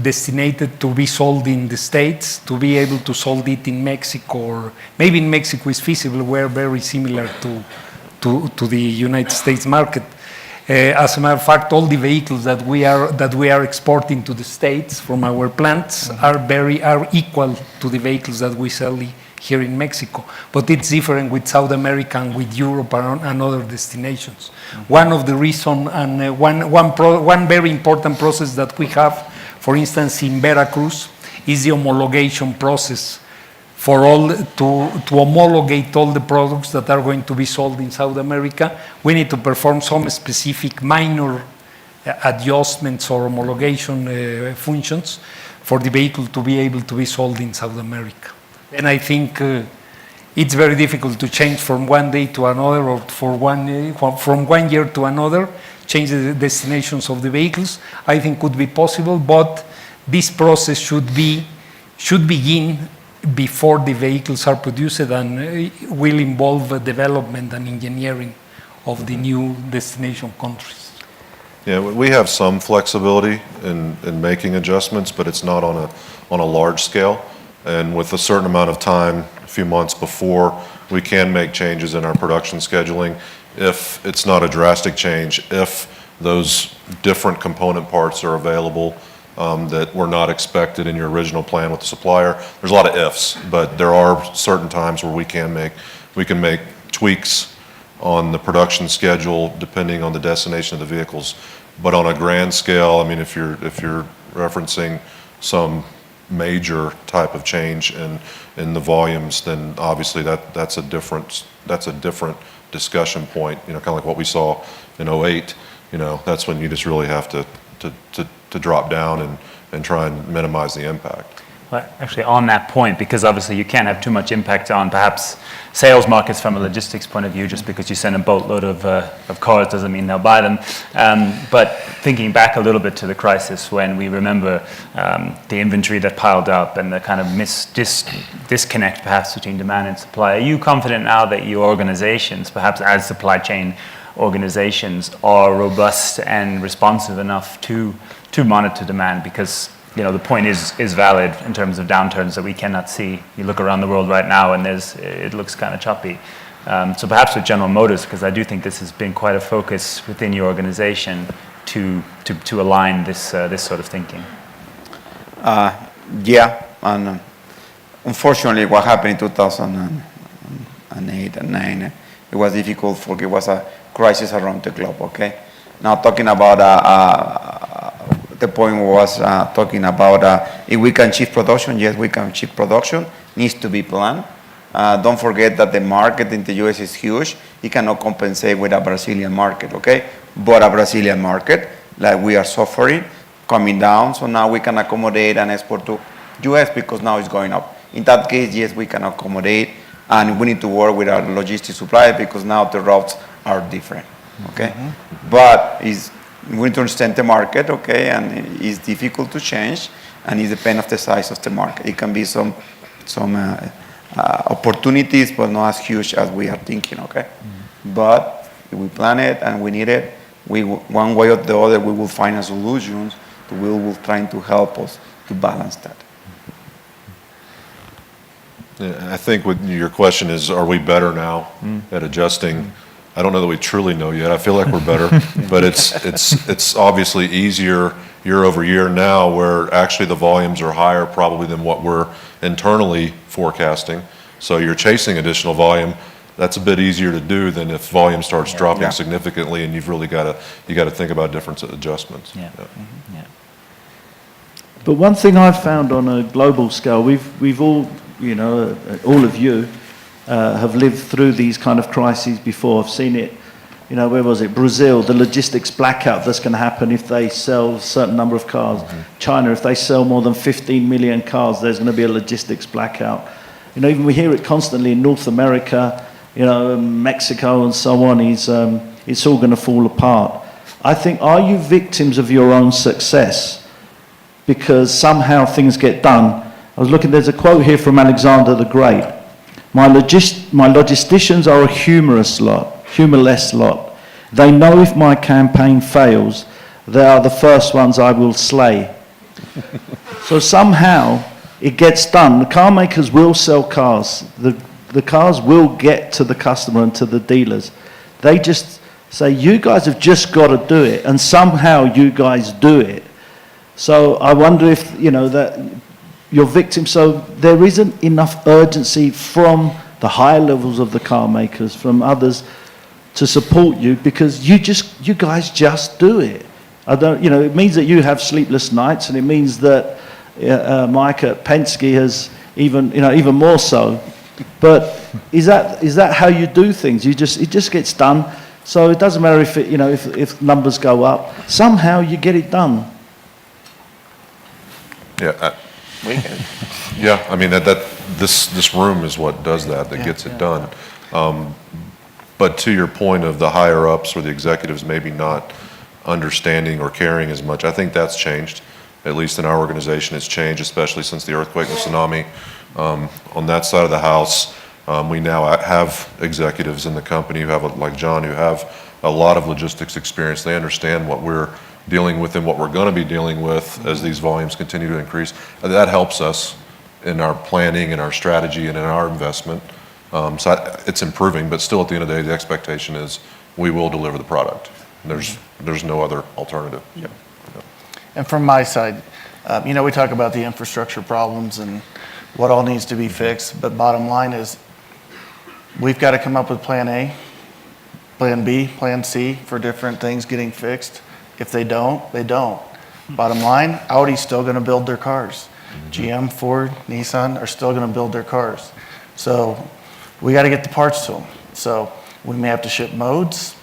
destined to be sold in the States, to be able to sold it in Mexico, or maybe in Mexico is feasible. We're very similar to the United States market. As a matter of fact, all the vehicles that we are exporting to the States from our plants are equal to the vehicles that we sell here in Mexico. But it's different with South America and with Europe and other destinations. One of the reasons, and one very important process that we have, for instance, in Veracruz, is the homologation process for all to homologate all the products that are going to be sold in South America. We need to perform some specific minor adjustments or homologation functions for the vehicle to be able to be sold in South America. And I think it's very difficult to change from one day to another, or from 1 year to another, change the destinations of the vehicles. I think could be possible, but this process should begin before the vehicles are produced, and will involve development and engineering of the new destination countries. Yeah, we have some flexibility in making adjustments, but it's not on a large scale. And with a certain amount of time, a few months before, we can make changes in our production scheduling if it's not a drastic change, if those different component parts are available that were not expected in your original plan with the supplier. There's a lot of ifs, but there are certain times where we can make tweaks on the production schedule depending on the destination of the vehicles. But on a grand scale, I mean, if you're referencing some major type of change in the volumes, then obviously that's a different discussion point. You know, kind of like what we saw in 08. You know, that's when you just really have to drop down and try and minimize the impact. Well, actually, on that point, because obviously you can't have too much impact on perhaps sales markets from a logistics point of view, just because you send a boatload of cars doesn't mean they'll buy them. But thinking back a little bit to the crisis, when we remember the inventory that piled up and the kind of disconnect perhaps between demand and supply, are you confident now that your organizations, perhaps as supply chain organizations, are robust and responsive enough to monitor demand? Because the point is valid in terms of downturns that we cannot see. You look around the world right now, and it looks kind of choppy. So perhaps with General Motors, because I do think this has been quite a focus within your organization to align this sort of thinking. Yeah, and unfortunately, what happened in 2008 and 9, it was difficult for. It was a crisis around the globe. Okay, now talking about the point was talking about if we can shift production. Yes, we can shift production. Needs to be planned. Don't forget that the market in the U.S. is huge. It cannot compensate with a Brazilian market, okay? But a Brazilian market, like we are suffering, coming down, so now we can accommodate and export to U.S. because now it's going up. In that case, yes, we can accommodate, and we need to work with our logistics supplier because now the routes are different, okay? But we need to understand the market, okay, and it's difficult to change, and it depends on the size of the market. It can be some opportunities, but not as huge as we are thinking, okay? But if we plan it and we need it, one way or the other, we will find a solution that will trying to help us to balance that. Yeah, I think what your question is, are we better now at adjusting? I don't know that we truly know yet. I feel like we're better, but it's obviously easier year over year now, where actually the volumes are higher probably than what we're internally forecasting. So you're chasing additional volume. That's a bit easier to do than if volume starts dropping significantly, and you've really got to think about different adjustments. Yeah. But one thing I've found on a global scale, we've all, you know, all of you have lived through these kind of crises before. I've seen it, you know, where was it? Brazil, the logistics blackout that's going to happen if they sell a certain number of cars. China, if they sell more than 15 million cars, there's going to be a logistics blackout. You know, even we hear it constantly in North America, you know, Mexico and so on. It's all going to fall apart. I think, are you victims of your own success? Because somehow things get done. I was looking, there's a quote here from Alexander the Great. My logisticians are a humorless lot. They know if my campaign fails, they are the first ones I will slay. So somehow it gets done. The car makers will sell cars. The cars will get to the customer and to the dealers. They just say, you guys have just got to do it. And somehow you guys do it. So I wonder if, you know, that you're victims. So there isn't enough urgency from the higher levels of the car makers, from others, to support you, because you guys just do it. It means that you have sleepless nights, and it means that Mike at Penske has even more so. But is that how you do things? It just gets done. So it doesn't matter if numbers go up. Somehow you get it done. Yeah. Yeah, I mean, this room is what does that gets it done. But to your point of the higher ups or the executives maybe not understanding or caring as much, I think that's changed. At least in our organization, it's changed, especially since the earthquake and tsunami. On that side of the house, we now have executives in the company who have, like John, who have a lot of logistics experience. They understand what we're dealing with and what we're going to be dealing with as these volumes continue to increase. That helps us in our planning and our strategy and in our investment. So it's improving, but still at the end of the day, the expectation is we will deliver the product. There's no other alternative. Yep. And from my side, we talk about the infrastructure problems and what all needs to be fixed, but bottom line is we've got to come up with plan A, plan B, plan C for different things getting fixed. If they don't, they don't. Bottom line, Audi's still going to build their cars. GM, Ford, Nissan are still going to build their cars. So we got to get the parts to them. So we may have to shift modes.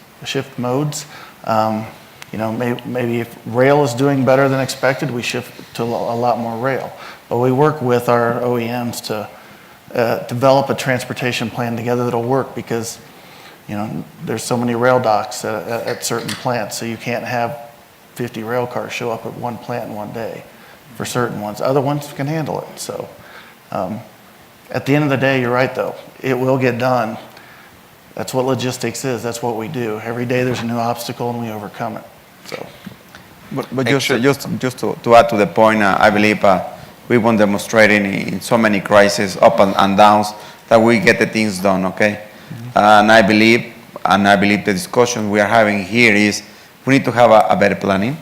Maybe if rail is doing better than expected, we shift to a lot more rail. But we work with our OEMs to develop a transportation plan together that'll work, because there's so many rail docks at certain plants, so you can't have 50 rail cars show up at one plant in one day for certain ones. Other ones can handle it. So at the end of the day, you're right though, it will get done. That's what logistics is. That's what we do. Every day there's a new obstacle and we overcome it. So, but just to add to the point, I believe we've been demonstrating in so many crises, up and downs, that we get the things done. Okay, and I believe the discussion we are having here is we need to have a better planning,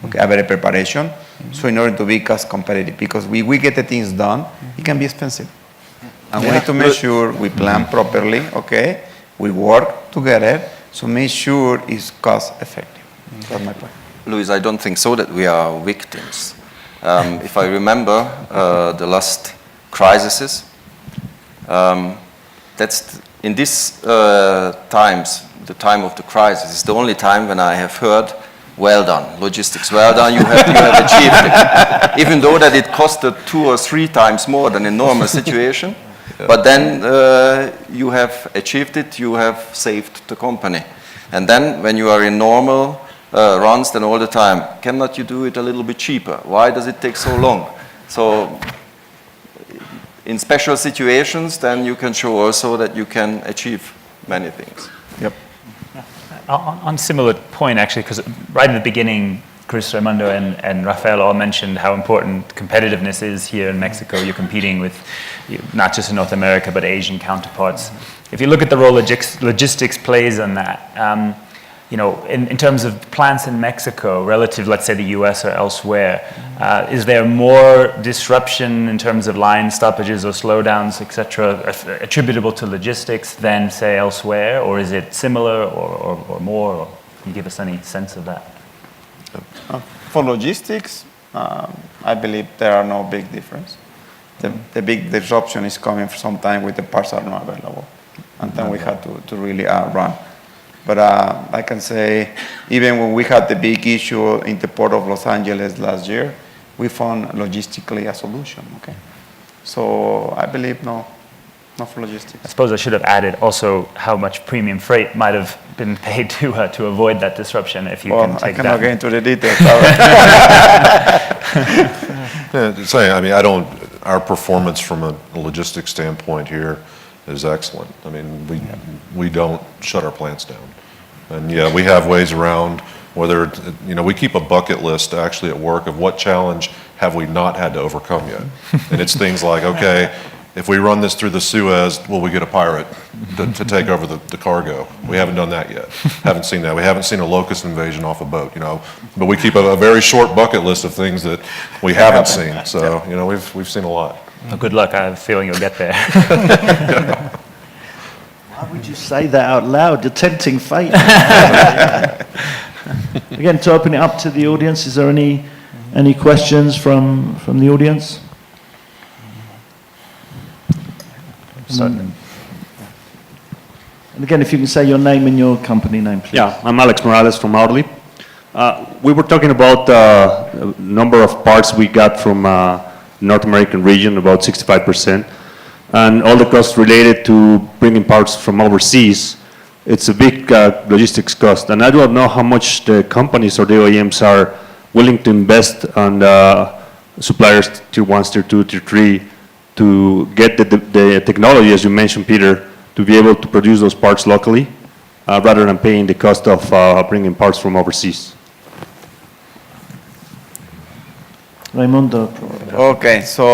okay, a better preparation. So in order to be cost competitive, because we get the things done, it can be expensive, and we need to make sure we plan properly. Okay. We work together, so make sure it's cost effective. That's my point. Luis, I don't think so that we are victims. If I remember the last crises, that's in these times, the time of the crisis, is the only time when I have heard, well done, logistics, well done, you have achieved it. Even though that it costed 2 or 3 times more than in normal situation, but then you have achieved it, you have saved the company. And then when you are in normal runs, then all the time, cannot you do it a little bit cheaper? Why does it take so long? So in special situations, then you can show also that you can achieve many things. Yep. On similar point, actually, because right in the beginning, Chris, Raymundo, and Rafael all mentioned how important competitiveness is here in Mexico. You're competing with not just in North America, but Asian counterparts. If you look at the role logistics plays on that, you know, in terms of plants in Mexico relative, let's say, the US or elsewhere, is there more disruption in terms of line stoppages or slowdowns, et cetera, attributable to logistics than, say, elsewhere? Or is it similar or more? Or can you give us any sense of that? For logistics, I believe there are no big difference. The big disruption is coming sometime with the parts are not available, and then we had to really run. But I can say, even when we had the big issue in the port of Los Angeles last year, we found logistically a solution, okay? So I believe no for logistics. I suppose I should have added also how much premium freight might have been paid to avoid that disruption, if you can take that. I cannot get into the details. I mean, our performance from a logistics standpoint here is excellent. I mean, we don't shut our plants down. And yeah, we have ways around, whether, you know, we keep a bucket list actually at work of what challenge have we not had to overcome yet. And it's things like, okay, if we run this through the Suez, will we get a pirate to take over the cargo? We haven't done that yet. Haven't seen that. We haven't seen a locust invasion off a boat, you know. But we keep a very short bucket list of things that we haven't seen. So, you know, we've seen a lot. Well, good luck. I have a feeling you'll get there. Why would you say that out loud? You're tempting fate. Again, to open it up to the audience, is there any questions from the audience? And again, if you can say your name and your company name, please. Yeah, I'm Alex Morales from AUDI. We were talking about the number of parts we got from North American region, about 65%, and all the costs related to bringing parts from overseas. It's a big logistics cost, and I don't know how much the companies or the OEMs are willing to invest on suppliers, tier 1, tier 2, tier 3, to get the technology, as you mentioned, Peter, to be able to produce those parts locally, rather than paying the cost of bringing parts from overseas. Raymundo. Okay, so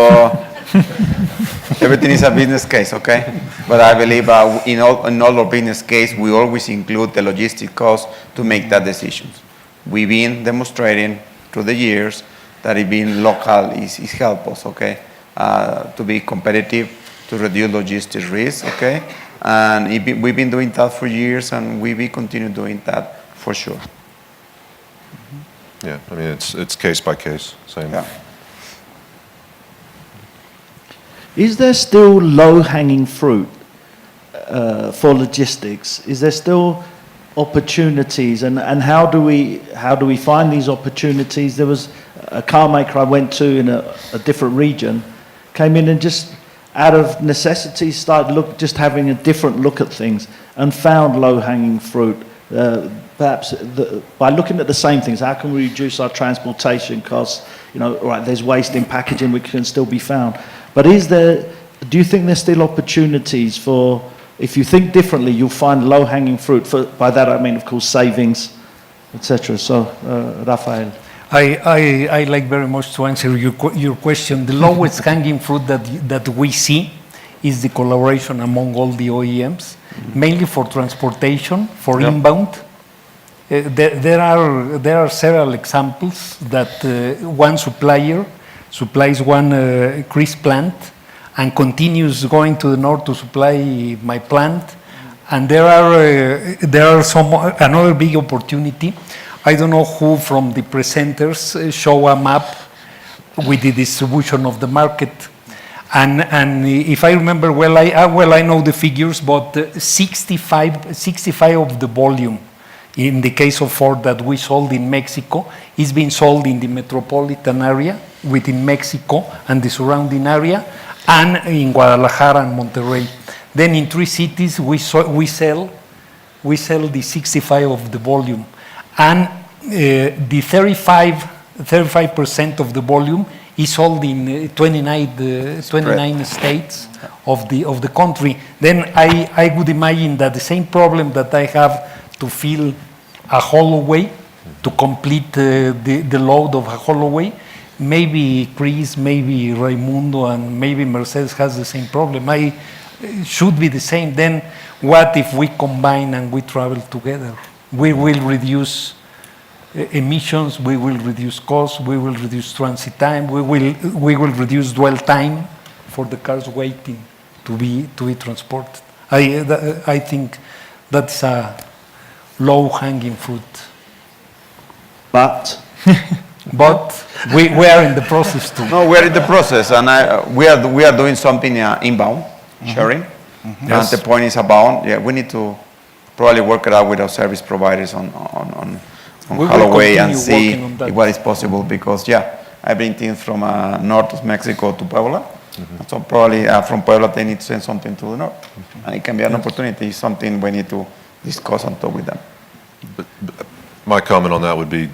everything is a business case, okay? But I believe in all our business case, we always include the logistic cost to make that decisions. We've been demonstrating through the years that being local is help us, okay? To be competitive, to reduce logistics risk, okay? And we've been doing that for years, and we will continue doing that for sure. Yeah, I mean, it's case by case, same. Yeah. Is there still low-hanging fruit for logistics? Is there still opportunities, and how do we find these opportunities? There was a car maker I went to in a different region, came in and just out of necessity started just having a different look at things and found low-hanging fruit. Perhaps by looking at the same things, how can we reduce our transportation costs? You know, right, there's waste in packaging which can still be found. But do you think there's still opportunities for, if you think differently, you'll find low-hanging fruit? By that I mean, of course, savings, etc. So, Rafael. I like very much to answer your question. The lowest hanging fruit that we see is the collaboration among all the OEMs, mainly for transportation, for inbound. There are several examples that one supplier supplies one Chris plant and continues going to the north to supply my plant. And there are another big opportunity I don't know who from the presenters show a map with the distribution of the market. And if I remember well, I know the figures, but 65 of the volume in the case of Ford that we sold in Mexico is being sold in the metropolitan area within Mexico and the surrounding area, and in Guadalajara and Monterrey. Then in 3 cities we sell the 65 of the volume, and the 35% of the volume is sold in 29 states of the country. Then I would imagine that the same problem that I have to fill a Holloway, to complete the load of a Holloway, maybe Chris, maybe Raymundo, and maybe Mercedes has the same problem. It should be the same. Then what if we combine and we travel together? We will reduce emissions, we will reduce costs, we will reduce transit time, we will reduce dwell time for the cars waiting to be transported. I think that's a low-hanging fruit. But we are in the process too. no, we are in the process, and we are doing something inbound sharing. And the point is about we need to probably work it out with our service providers on Holloway and see what is possible, because I bring teams from north of Mexico to Puebla. So probably from Puebla they need to send something to the north, and it can be an opportunity, something we need to discuss and talk with them. But my comment on that would be,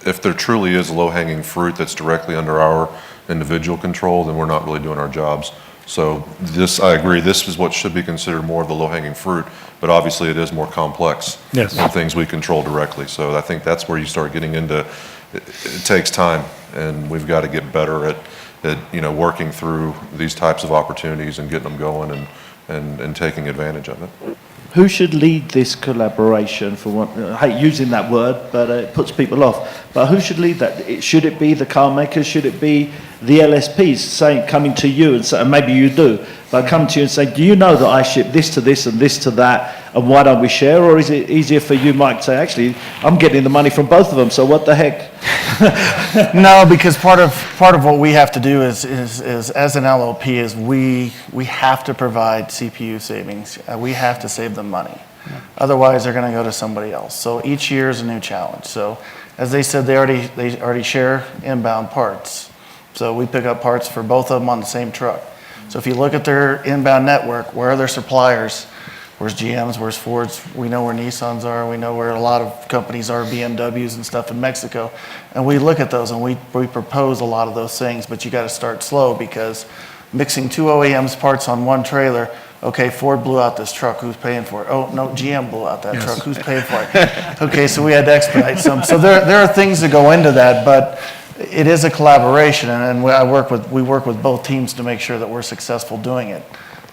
if there truly is low-hanging fruit that's directly under our individual control, then we're not really doing our jobs. So this, I agree, this is what should be considered more of the low-hanging fruit, but obviously it is more complex than things we control directly. So I think that's where you start getting into, it takes time, and we've got to get better at working through these types of opportunities and getting them going and taking advantage of it. Who should lead this collaboration? For one, I hate using that word, but it puts people off. But who should lead that? Should it be the car makers? Should it be the LSPs coming to you and saying, maybe you do, but come to you and say, do you know that I ship this to this and this to that, and why don't we share? Or is it easier for you, Mike, to say, actually, I'm getting the money from both of them, so what the heck? No, because part of what we have to do is as an LLP is we have to provide CPU savings. We have to save them money. Otherwise, they're going to go to somebody else. So each year is a new challenge. So as they said, they already share inbound parts. So we pick up parts for both of them on the same truck. So if you look at their inbound network, where are their suppliers? Where's GMs? Where's Fords? We know where Nissans are. We know where a lot of companies are, BMWs and stuff in Mexico. And we look at those and we propose a lot of those things, but you got to start slow, because mixing 2 OEMs parts on one trailer, okay, Ford blew out this truck, who's paying for it? Oh, no, GM blew out that truck, who's paying for it? Okay, so we had to expedite some. So there are things that go into that, but it is a collaboration, and we work with both teams to make sure that we're successful doing it.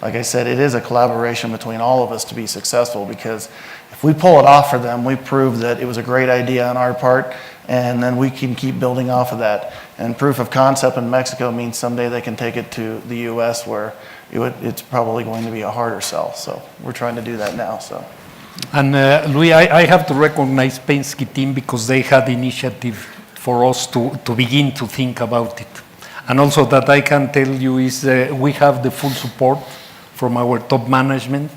Like I said, it is a collaboration between all of us to be successful, because if we pull it off for them, we prove that it was a great idea on our part, and then we can keep building off of that. And proof of concept in Mexico means someday they can take it to the US, where it's probably going to be a harder sell. So we're trying to do that now. So. And Luis, I have to recognize Penske team, because they had the initiative for us to begin to think about it. And also that I can tell you is we have the full support from our top management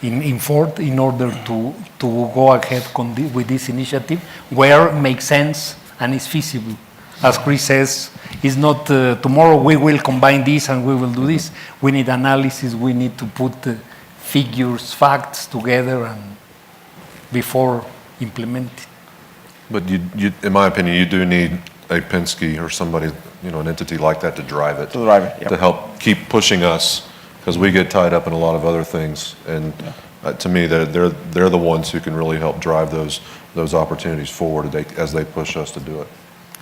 in Ford in order to go ahead with this initiative where it makes sense and is feasible. As Chris says, it's not tomorrow we will combine this and we will do this. We need analysis, we need to put figures, facts together and before implementing. But you, in my opinion, you do need a Penske or somebody, an entity like that to drive it. To help keep pushing us, because we get tied up in a lot of other things. And to me, they're the ones who can really help drive those opportunities forward as they push us to do it.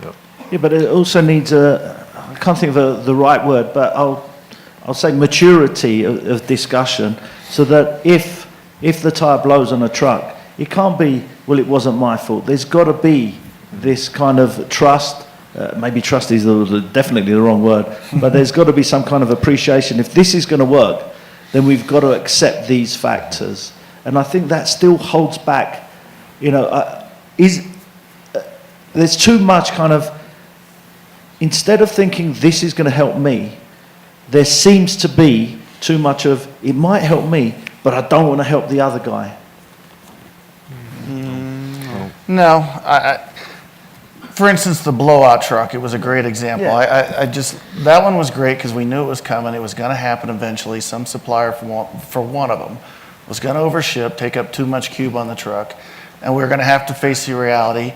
Yep. Yeah, but it also needs I can't think of the right word, but I'll say maturity of discussion, so that if the tire blows on a truck, it can't be, well, it wasn't my fault. There's got to be this kind of trust. Maybe trust is definitely the wrong word, but there's got to be some kind of appreciation. If this is going to work, then we've got to accept these factors. And I think that still holds back, there's too much kind of, instead of thinking this is going to help me, there seems to be too much of, it might help me, but I don't want to help the other guy. No, for instance, the blowout truck, it was a great example. Yeah. That one was great because we knew it was coming. It was going to happen eventually. Some supplier for one of them was going to overship, take up too much cube on the truck, and we were going to have to face the reality.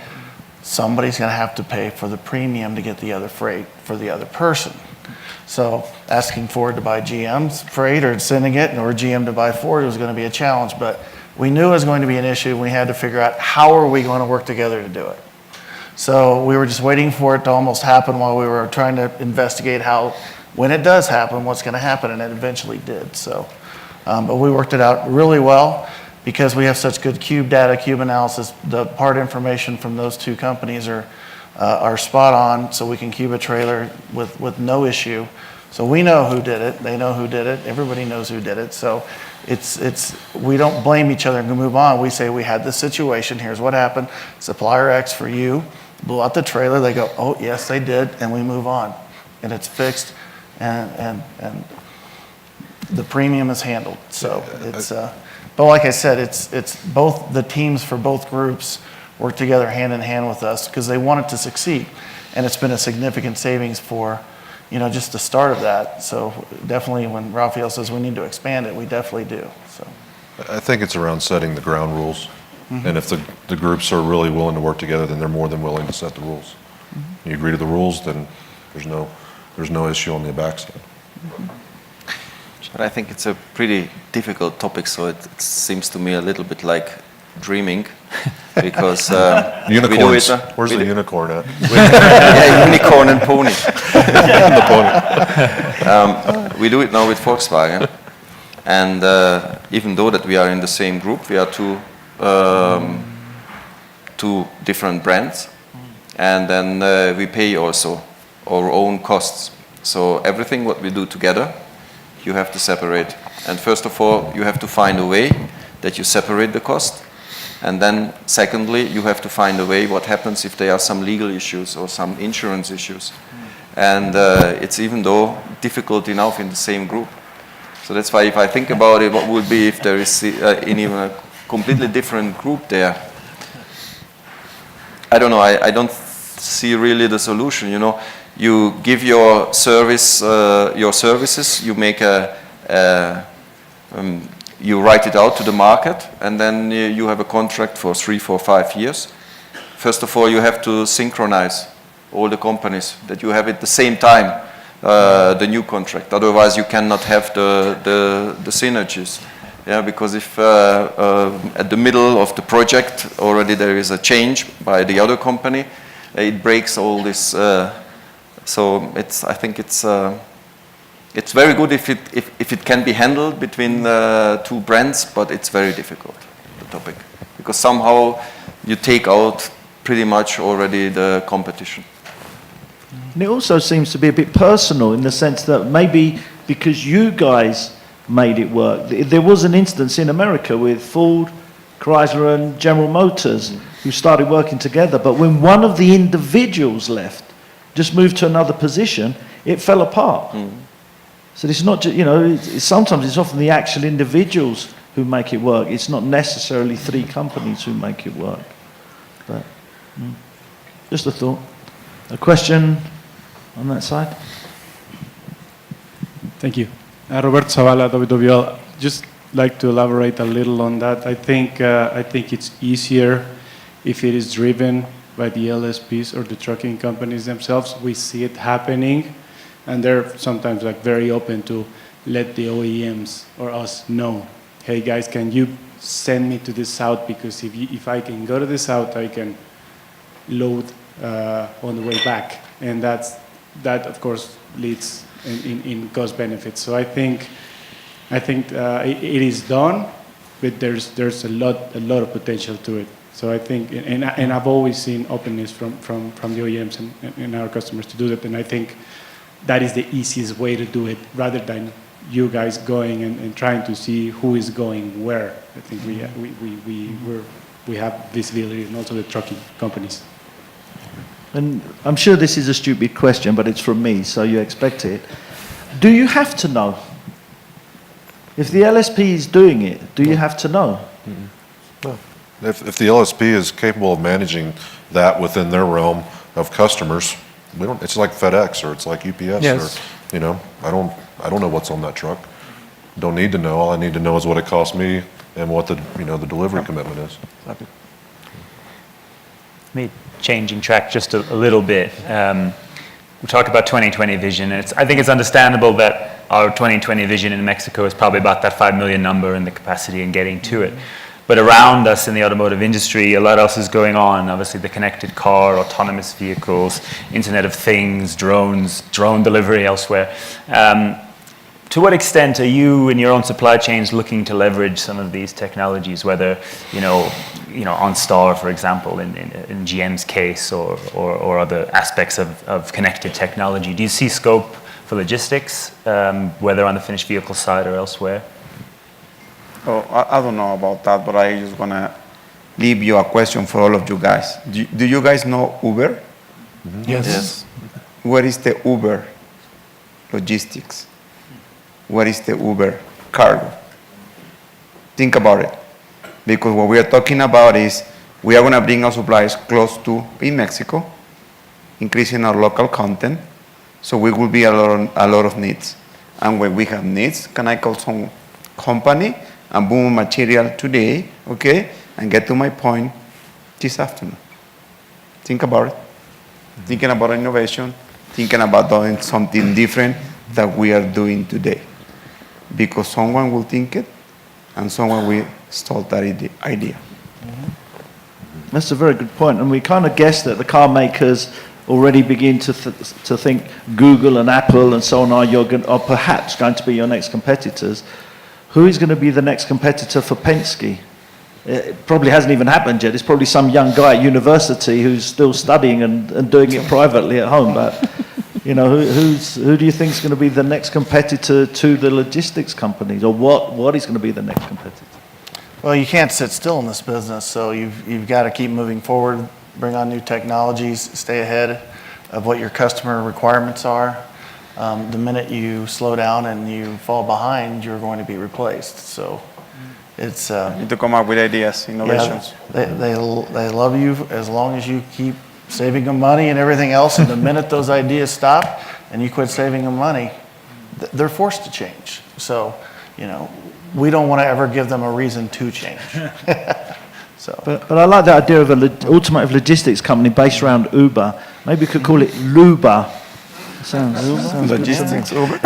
Somebody's going to have to pay for the premium to get the other freight for the other person. So asking Ford to buy GM's freight or sending it, or GM to buy Ford was going to be a challenge. But we knew it was going to be an issue, and we had to figure out how are we going to work together to do it. So we were just waiting for it to almost happen while we were trying to investigate how, when it does happen, what's going to happen, and it eventually did. So, but we worked it out really well because we have such good cube data, cube analysis. The part information from those two companies are spot on, so we can cube a trailer with no issue. So we know who did it, they know who did it, everybody knows who did it. So we don't blame each other and move on. We say we had this situation, here's what happened. Supplier X for you blew out the trailer. They go, oh yes they did, and we move on, and it's fixed, and the premium is handled. So it's but like I said, it's both the teams for both groups work together hand in hand with us because they want it to succeed, and it's been a significant savings for, just the start of that. So definitely when Rafael says we need to expand it, we definitely do. So I think it's around setting the ground rules. And if the groups are really willing to work together, then they're more than willing to set the rules. You agree to the rules, then there's no issue on the backside. But I think it's a pretty difficult topic, so it seems to me a little bit like dreaming, because unicorns. Where's the unicorn at? Yeah, unicorn and pony. And the pony. We do it now with Volkswagen, and even though that we are in the same group, we are two different brands, and then we pay also our own costs. So everything what we do together, you have to separate. And first of all, you have to find a way that you separate the cost. And then secondly, you have to find a way what happens if there are some legal issues or some insurance issues. And it's even though difficult enough in the same group. So that's why if I think about it, what would be if there is in even a completely different group there? I don't know, I don't see really the solution, You give your service, your services, you make you write it out to the market, and then you have a contract for 3, 4, 5 years. First of all, you have to synchronize all the companies, that you have at the same time the new contract. Otherwise, you cannot have the synergies. Yeah, because if at the middle of the project already there is a change by the other company, it breaks all this. So I think it's very good if it can be handled between two brands, but it's very difficult, the topic, because somehow you take out pretty much already the competition. And it also seems to be a bit personal in the sense that maybe because you guys made it work. There was an instance in America with Ford, Chrysler and General Motors who started working together, but when one of the individuals left, just moved to another position, it fell apart. So it's not just, sometimes it's often the actual individuals who make it work. It's not necessarily 3 companies who make it work. But just a thought. A question on that side? Thank you. Roberto Zavala, WWL. Just like to elaborate a little on that. I think it's easier if it is driven by the LSPs or the trucking companies themselves. We see it happening, and they're sometimes like very open to let the OEMs or us know, hey guys, can you send me to the south, because if I can go to the south, I can load on the way back, and that of course leads in cost benefits. So I think it is done, but there's a lot of potential to it. So I think, and I've always seen openness from the OEMs and our customers to do that, and I think that is the easiest way to do it, rather than you guys going and trying to see who is going where. I think we have visibility, and also the trucking companies. And I'm sure this is a stupid question, but it's from me, so you expect it. Do you have to know? If the LSP is doing it, do you have to know? If the LSP is capable of managing that within their realm of customers, we don't. It's like FedEx or it's like UPS Yes. or, you know, I don't know what's on that truck. Don't need to know. All I need to know is what it costs me and what the, you know, the delivery commitment is. Me changing track just a little bit. We talk about 2020 vision, and I think it's understandable that our 2020 vision in Mexico is probably about that 5 million number and the capacity and getting to it. But around us in the automotive industry, a lot else is going on. Obviously, the connected car, autonomous vehicles, Internet of Things, drones, drone delivery elsewhere. To what extent are you in your own supply chains looking to leverage some of these technologies, whether, you know, OnStar, for example, in GM's case, or other aspects of connected technology? Do you see scope for logistics, whether on the finished vehicle side or elsewhere? Oh, I don't know about that, but I just wanna leave you a question for all of you guys. Do you guys know Uber? Yes. Where is the Uber logistics? Where is the Uber cargo? Think about it. Because what we are talking about is we are going to bring our supplies close to in Mexico, increasing our local content, so we will be a lot of needs. And when we have needs, can I call some company and boom material today, okay, and get to my point this afternoon? Think about it. Thinking about innovation, thinking about doing something different that we are doing today. Because someone will think it, and someone will stall that idea. That's a very good point. And we kind of guessed that the car makers already begin to think Google and Apple and so on are perhaps going to be your next competitors. Who is going to be the next competitor for Penske? It probably hasn't even happened yet. It's probably some young guy at university who's still studying and doing it privately at home. But you know, who do you think is going to be the next competitor to the logistics companies, or what is going to be the next competitor? Well, you can't sit still in this business, so you've got to keep moving forward, bring on new technologies, stay ahead of what your customer requirements are. The minute you slow down and you fall behind, you're going to be replaced. So it's need to come up with ideas, innovations. Yeah, they love you as long as you keep saving them money and everything else. And the minute those ideas stop and you quit saving them money, they're forced to change. So, you know, we don't want to ever give them a reason to change. So. But I like the idea of an automotive logistics company based around Uber. Maybe we could call it Luba. Sounds Logistics Uber.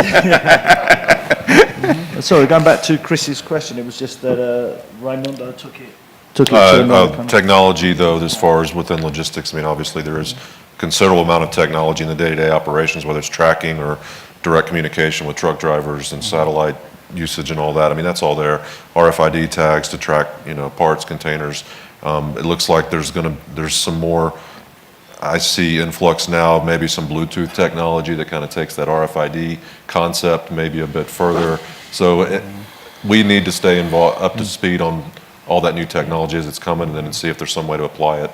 Sorry, going back to Chris's question, it was just that Raymundo took it to another kind of- Technology, though, as far as within logistics, I mean, obviously there is considerable amount of technology in the day-to-day operations, whether it's tracking or direct communication with truck drivers and satellite usage and all that. I mean, that's all there. RFID tags to track, you know, parts, containers. It looks like there's some more. I see influx now, maybe some Bluetooth technology that kind of takes that RFID concept maybe a bit further. So we need to stay up to speed on all that new technology as it's coming, and then see if there's some way to apply it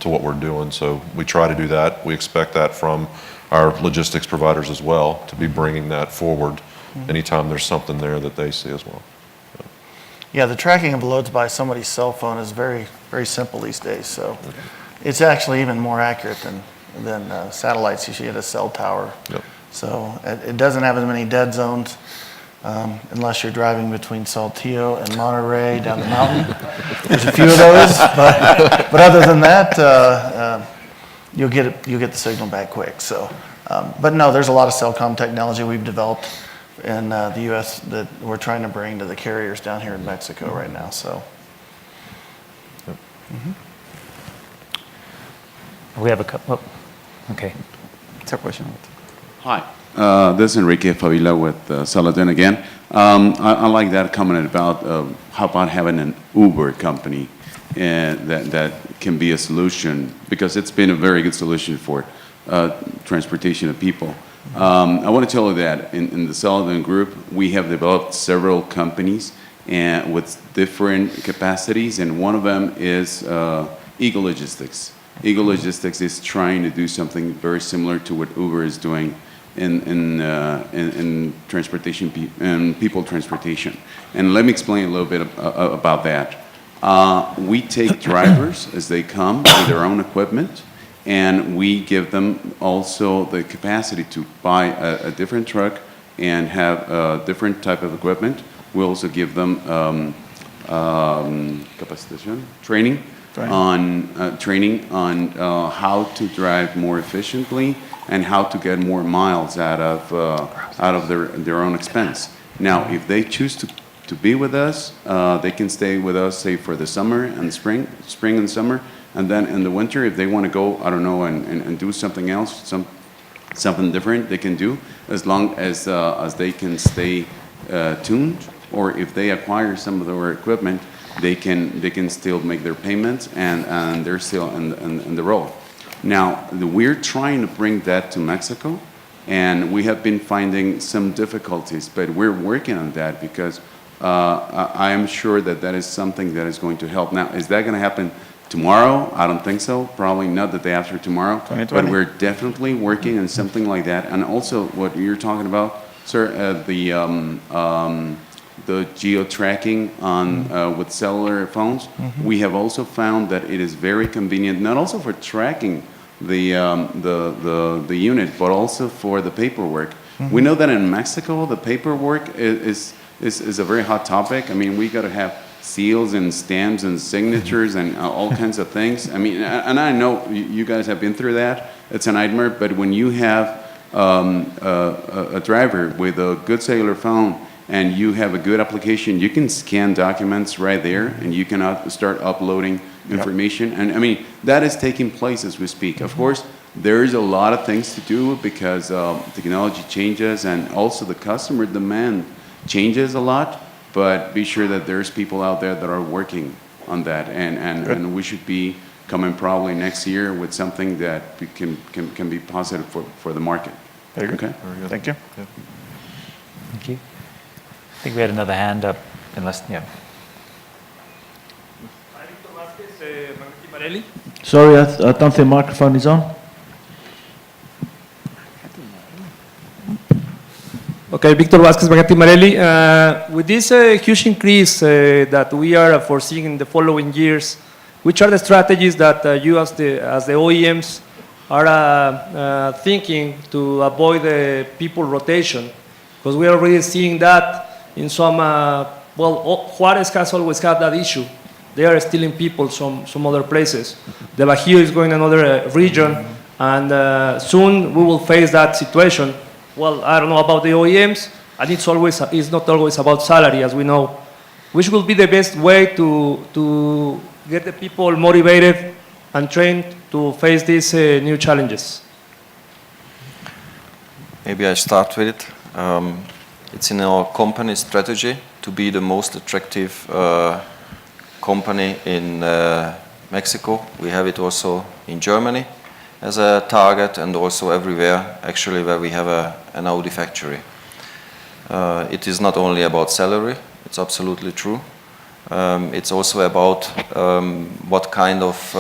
to what we're doing. So we try to do that. We expect that from our logistics providers as well, to be bringing that forward anytime there's something there that they see as well. Yeah, the tracking of loads by somebody's cell phone is very, very simple these days. So it's actually even more accurate than satellites. You see at a cell tower. Yep. So it doesn't have as many dead zones unless you're driving between Saltillo and Monterey down the mountain. There's a few of those, but other than that, you'll get the signal back quick. So, but no, there's a lot of Cellcom technology we've developed in the U.S. that we're trying to bring to the carriers down here in Mexico right now. So. We have a couple. Oh, okay. It's a question. Hi, this is Enrique Favila with Saladin again. I like that comment about how about having an Uber company and that can be a solution, because it's been a very good solution for transportation of people. I want to tell you that in the Saladin Group, we have developed several companies and with different capacities, and one of them is Eagle Logistics. Eagle Logistics is trying to do something very similar to what Uber is doing in transportation and people transportation. And let me explain a little bit about that. We take drivers as they come with their own equipment, and we give them also the capacity to buy a different truck and have a different type of equipment. We also give them training on how to drive more efficiently and how to get more miles out of their own expense. Now, if they choose to be with us, they can stay with us, say, for the summer and spring and summer, and then in the winter, if they want to go, I don't know, and do something else, something different, they can do, as long as they can stay tuned, or if they acquire some of their equipment, they can still make their payments, and they're still in the roll. Now, we're trying to bring that to Mexico, and we have been finding some difficulties, but we're working on that because I am sure that is something that is going to help. Now, is that going to happen tomorrow? I don't think so. Probably not the day after tomorrow. But we're definitely working on something like that. And also, what you're talking about, sir, the geo-tracking on with cellular phones. We have also found that it is very convenient, not also for tracking the unit, but also for the paperwork. We know that in Mexico, the paperwork is a very hot topic. I mean, we got to have seals and stamps and signatures and all kinds of things. I mean, and I know you guys have been through that. It's a nightmare. But when you have a driver with a good cellular phone and you have a good application, you can scan documents right there, and you can start uploading information. And I mean, that is taking place as we speak. Of course, there is a lot of things to do because technology changes, and also the customer demand changes a lot. But be sure that there's people out there that are working on that, and we should be coming probably next year with something that can be positive for the market. Very good. Okay. Very good. Thank you. Thank you. I think we had another hand up. Sorry, I don't think the microphone is on. Okay, Victor Vázquez, Bagatti Marelli. With this huge increase that we are foreseeing in the following years, which are the strategies that you as the OEMs are thinking to avoid the people rotation? Because we are already seeing that in some, Juarez has always had that issue. They are stealing people from some other places. The Bajío is going another region, and soon we will face that situation. Well, I don't know about the OEMs, and it's not always about salary, as we know. Which will be the best way to get the people motivated and trained to face these new challenges? Maybe I start with it. It's in our company strategy to be the most attractive company in Mexico. We have it also in Germany as a target, and also everywhere actually where we have an Audi factory. It is not only about salary, it's absolutely true. It's also about what kind of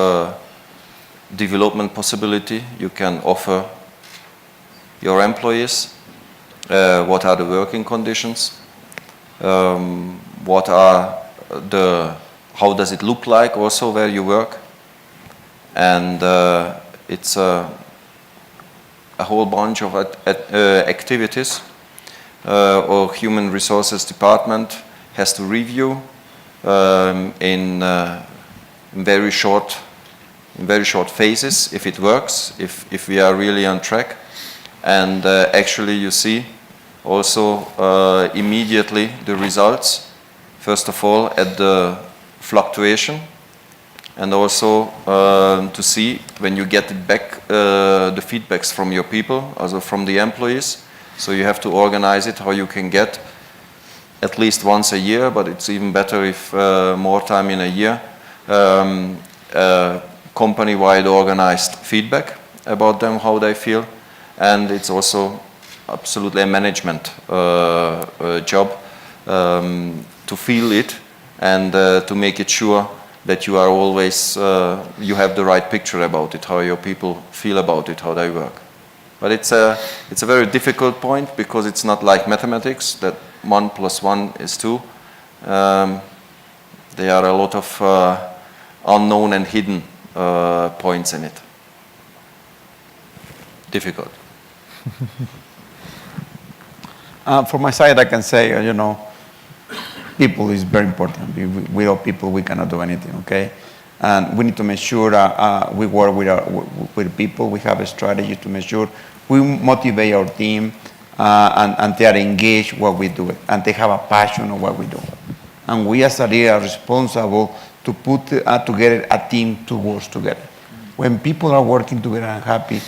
development possibility you can offer your employees, what are the working conditions, how does it look like also where you work, and it's a whole bunch of activities our human resources department has to review in very short phases if it works, if we are really on track. And actually you see also immediately the results, first of all at the fluctuation, and also to see when you get it back the feedbacks from your people, also from the employees. So you have to organize it how you can get at least once a year, but it's even better if more time in a year, company-wide organized feedback about them, how they feel. And it's also absolutely a management job to to feel it and to make it sure that you are always, you have the right picture about it, how your people feel about it, how they work. But it's a very difficult point because it's not like mathematics, that 1 + 1 is 2. There are a lot of unknown and hidden points in it. Difficult. For my side, I can say, people is very important. Without people, we cannot do anything, okay? And we need to make sure we work with people. We have a strategy to make sure we motivate our team and they are engaged what we do and they have a passion of what we do. And we as a leader are responsible to put together a team to work together. When people are working together and happy,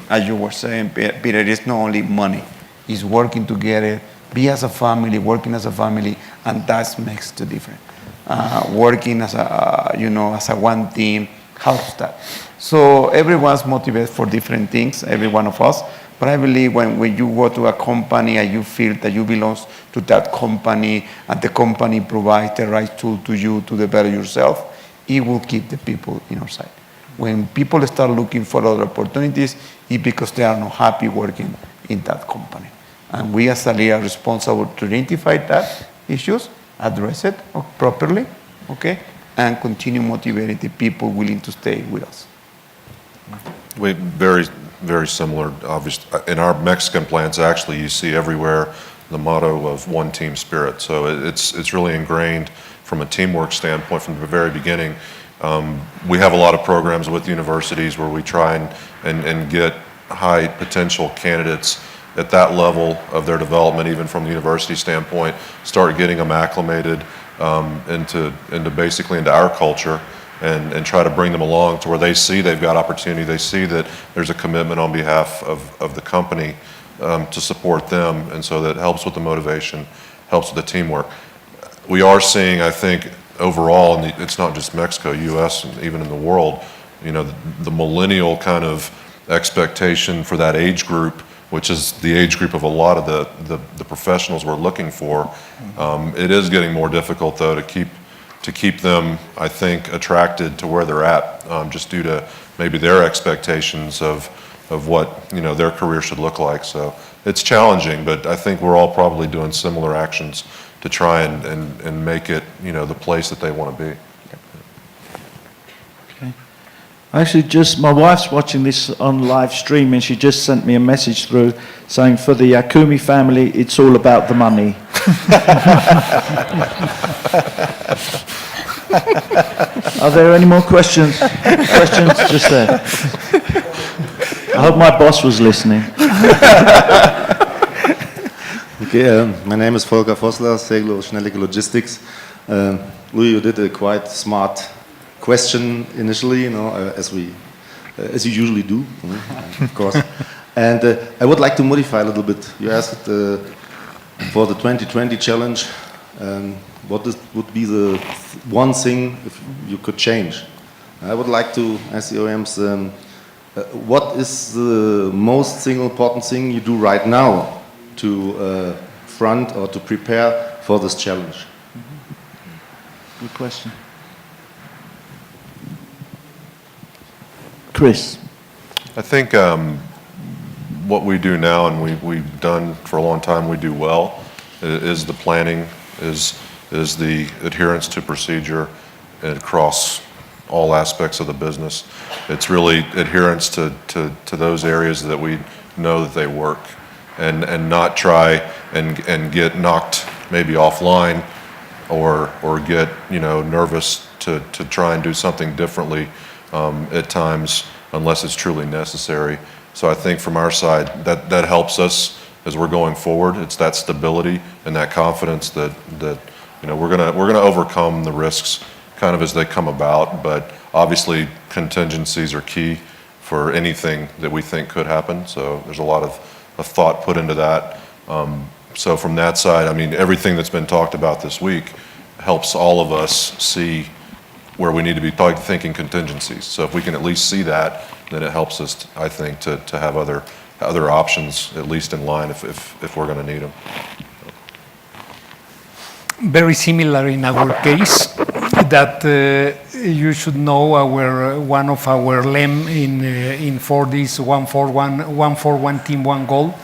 as you were saying, Peter, it's not only money. It's working together, be as a family, working as a family, and that makes the difference. Working as a one team helps that. So everyone's motivated for different things, every one of us. But I believe when you go to a company and you feel that you belong to that company and the company provides the right tool to you to develop yourself, it will keep the people in our side. When people start looking for other opportunities, it's because they are not happy working in that company. And we as a leader are responsible to identify that issues, address it properly, okay, and continue motivating the people willing to stay with us. Very, very similar. Obviously, in our Mexican plants, actually, you see everywhere the motto of one team spirit. So it's really ingrained from a teamwork standpoint from the very beginning. We have a lot of programs with universities where we try and get high potential candidates at that level of their development, even from the university standpoint, start getting them acclimated into our culture and try to bring them along to where they see they've got opportunity, they see that there's a commitment on behalf of the company to support them, and so that helps with the motivation, helps with the teamwork. We are seeing, I think, overall, and it's not just Mexico, US, and even in the world, the millennial kind of expectation for that age group, which is the age group of a lot of the professionals we're looking for. It is getting more difficult, though, to keep them, I think, attracted to where they're at, just due to maybe their expectations of what their career should look like. So it's challenging, but I think we're all probably doing similar actions to try and make it the place that they want to be. Actually, my wife's watching this on live stream, and she just sent me a message through saying, for the Yiakoumi family, it's all about the money. Are there any more questions? Questions just there. I hope my boss was listening. Okay, my name is Volker Vossler, Seglo Schnellige Logistics. Louis, you did a quite smart question initially, as you usually do, of course. And I would like to modify a little bit. You asked for the 2020 challenge, what would be the one thing if you could change? I would like to ask the OEMs, what is the most single important thing you do right now to front or to prepare for this challenge? Good question. Chris. I think what we do now, and we've done for a long time, we do well, is the planning, is the adherence to procedure across all aspects of the business. It's really adherence to those areas that we know that they work, and not try and get knocked maybe offline or get nervous to try and do something differently at times unless it's truly necessary. So I think from our side that helps us as we're going forward. It's that stability and that confidence that we're gonna overcome the risks kind of as they come about, but obviously contingencies are key for anything that we think could happen. So there's a lot of thought put into that. So from that side, I mean, everything that's been talked about this week helps all of us see where we need to be thinking contingencies. So if we can at least see that, then it helps us, I think, to have other options at least in line if we're going to need them. very similar in our case, that you should know one of our lem in 4Ds, 141 team, one goal.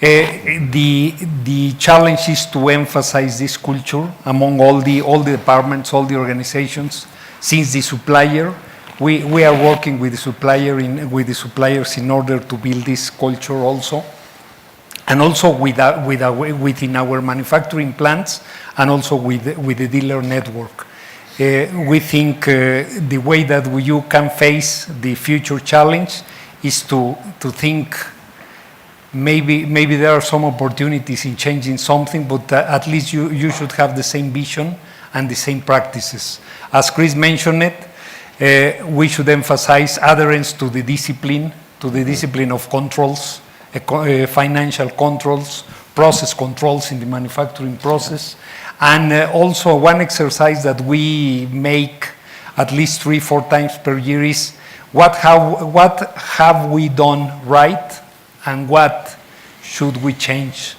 The challenge is to emphasize this culture among all the departments, all the organizations. Since the supplier, we are working with the suppliers in order to build this culture also, and also within our manufacturing plants, and also with the dealer network. We think the way that you can face the future challenge is to think maybe there are some opportunities in changing something, but at least you should have the same vision and the same practices. As Chris mentioned it, we should emphasize adherence to the discipline of controls, financial controls, process controls in the manufacturing process. And also one exercise that we make at least 3-4 times per year is what have we done right and what should we change.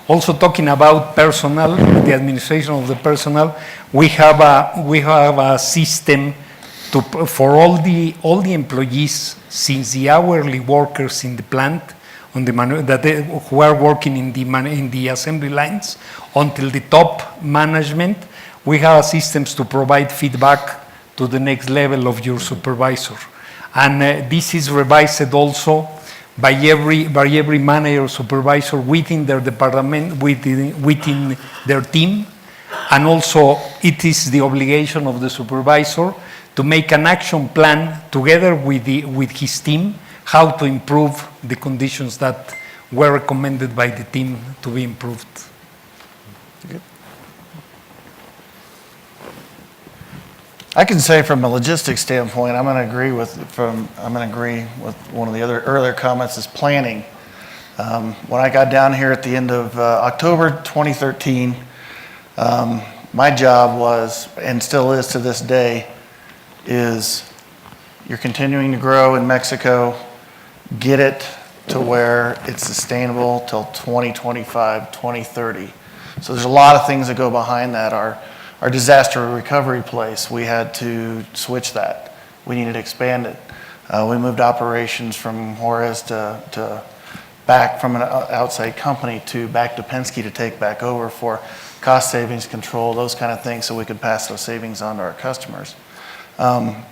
Also talking about personnel, the administration of the personnel, we have a system for all the employees, since the hourly workers in the plant, who are working in the assembly lines, until the top management, we have systems to provide feedback to the next level of your supervisor. And this is revised also by every manager or supervisor within their department, within their team. And also it is the obligation of the supervisor to make an action plan together with his team, how to improve the conditions that were recommended by the team to be improved. Good. I can say from a logistics standpoint, I'm going to agree with one of the other earlier comments is planning. When I got down here at the end of October 2013, my job was, and still is to this day, is you're continuing to grow in Mexico, get it to where it's sustainable till 2025, 2030. So there's a lot of things that go behind that. Our disaster recovery place, we had to switch that. We needed to expand it. We moved operations from Juarez to back from an outside company back to Penske to take back over for cost savings control, those kind of things, so we could pass those savings on to our customers.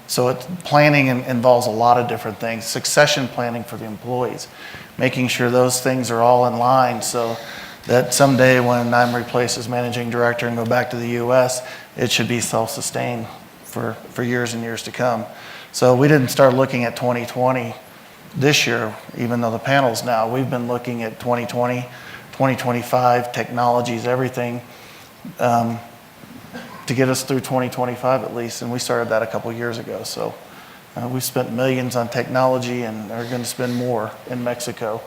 So planning involves a lot of different things. Succession planning for the employees, making sure those things are all in line so that someday when I'm replaced as managing director and go back to the US, it should be self-sustained for years and years to come. So we didn't start looking at 2020 this year, even though the panel's now. We've been looking at 2020, 2025, technologies, everything, to get us through 2025 at least, and we started that a couple years ago. So we've spent millions on technology and are going to spend more in Mexico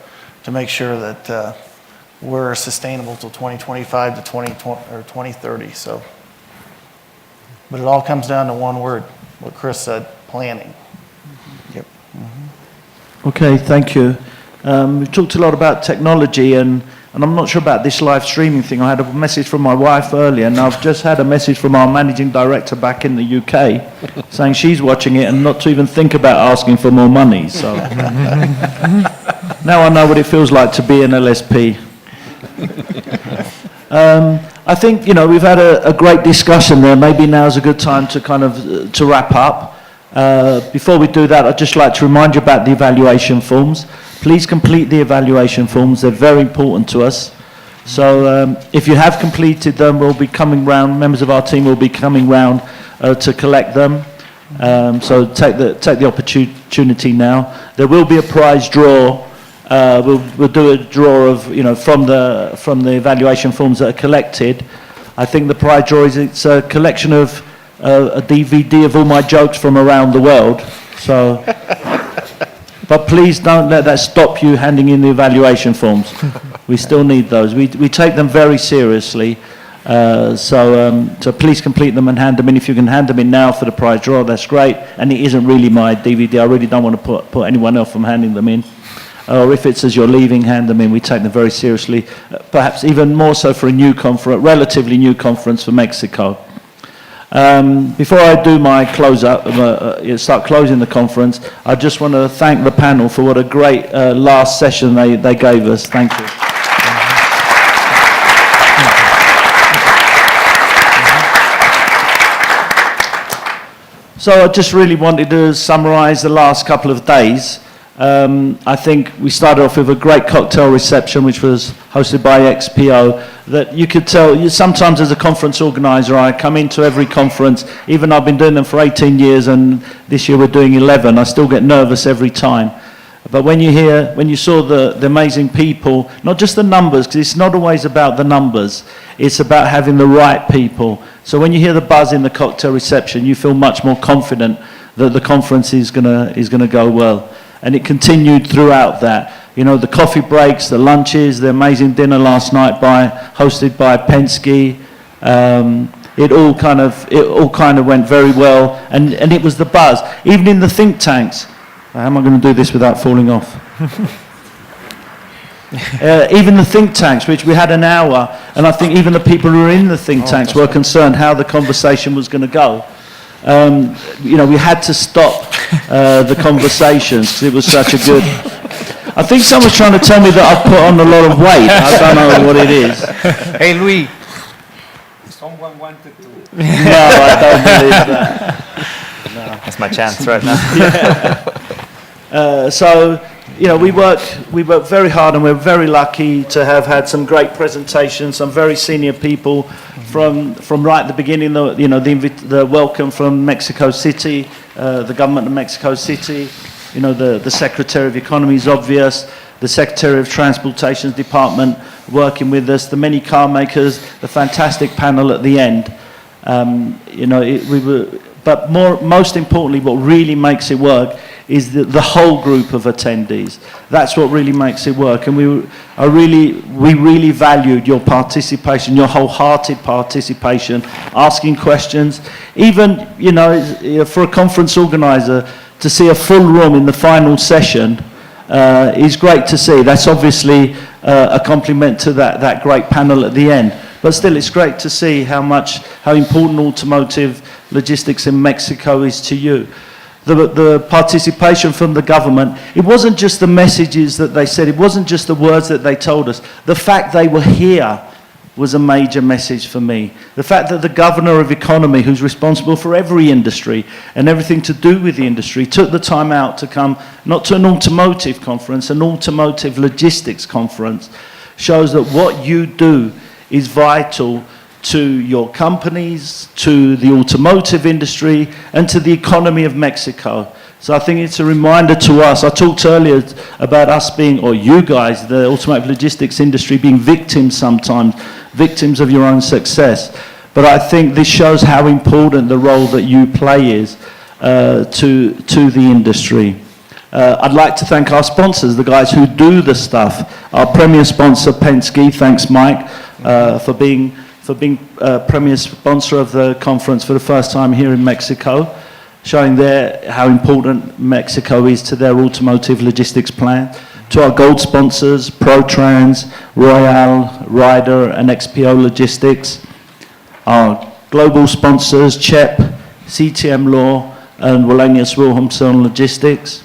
to make sure that we're sustainable till 2025 to 2030. So, but it all comes down to one word, what Chris said, planning. Yep. Mm-hmm. Okay, thank you. We talked a lot about technology, and I'm not sure about this live streaming thing. I had a message from my wife earlier, and I've just had a message from our managing director back in the UK saying she's watching it and not to even think about asking for more money. So now I know what it feels like to be an LSP. I think, we've had a great discussion there. Maybe now's a good time to kind of to wrap up. Before we do that, I'd just like to remind you about the evaluation forms. Please complete the evaluation forms. They're very important to us. So if you have completed them, we'll be coming round. Members of our team will be coming round to collect them. So take the opportunity now. There will be a prize draw. We'll do a draw of from the evaluation forms that are collected. I think the prize draw it's a collection of a DVD of all my jokes from around the world. So, but please don't let that stop you handing in the evaluation forms. We still need those. We take them very seriously. So please complete them and hand them in. If you can hand them in now for the prize draw, that's great. And it isn't really my DVD. I really don't want to put anyone else from handing them in. or if it's as you're leaving, hand them in. We take them very seriously, perhaps even more so for a new conference, relatively new conference for Mexico. Before I do my close-up, start closing the conference, I just want to thank the panel for what a great last session they gave us. Thank you. So I just really wanted to summarize the last couple of days. I think we started off with a great cocktail reception, which was hosted by XPO, that you could tell, sometimes as a conference organizer, I come into every conference, even I've been doing them for 18 years, and this year we're doing 11, I still get nervous every time. But when you saw the amazing people, not just the numbers, because it's not always about the numbers, it's about having the right people. So when you hear the buzz in the cocktail reception, you feel much more confident that the conference is gonna go well. And it continued throughout that. You know, the coffee breaks, the lunches, the amazing dinner last night hosted by Penske. It all kind of went very well, and it was the buzz. Even in the think tanks. How am I going to do this without falling off? Even the think tanks, which we had an hour, and I think even the people who were in the think tanks were concerned how the conversation was going to go. You know, we had to stop the conversations because it was such a good... I think someone's trying to tell me that I've put on a lot of weight. I don't know what it is. Hey, Luis. Someone wanted to... No, I don't believe that. No. That's my chance right now. So, you know, we work very hard, and we're very lucky to have had some great presentations, some very senior people from right at the beginning. The welcome from Mexico City, the government of Mexico City. You know, the Secretary of Economy is obvious. The Secretary of Transportation's department working with us. The many car makers. The fantastic panel at the end. You know, but most importantly, what really makes it work is the whole group of attendees. That's what really makes it work. And we really valued your participation, your wholehearted participation, asking questions. Even, you know, for a conference organizer, to see a full room in the final session is great to see. That's obviously a compliment to that great panel at the end. But still, it's great to see how important automotive logistics in Mexico is to you. The participation from the government, it wasn't just the messages that they said, it wasn't just the words that they told us. The fact they were here was a major message for me. The fact that the Governor of Economy, who's responsible for every industry and everything to do with the industry, took the time out to come, not to an automotive conference, an automotive logistics conference, shows that what you do is vital to your companies, to the automotive industry, and to the economy of Mexico. So I think it's a reminder to us. I talked earlier about us being, or you guys, the automotive logistics industry, being victims sometimes, victims of your own success. But I think this shows how important the role that you play is to the industry. I'd like to thank our sponsors, the guys who do the stuff. Our premier sponsor, Penske, thanks Mike, for being premier sponsor of the conference for the first time here in Mexico, showing how important Mexico is to their automotive logistics plan. To our gold sponsors, ProTrans, Royal, Ryder, and XPO Logistics. Our global sponsors, CHEP, CTM Law, and Wallenius Wilhelmsen Logistics.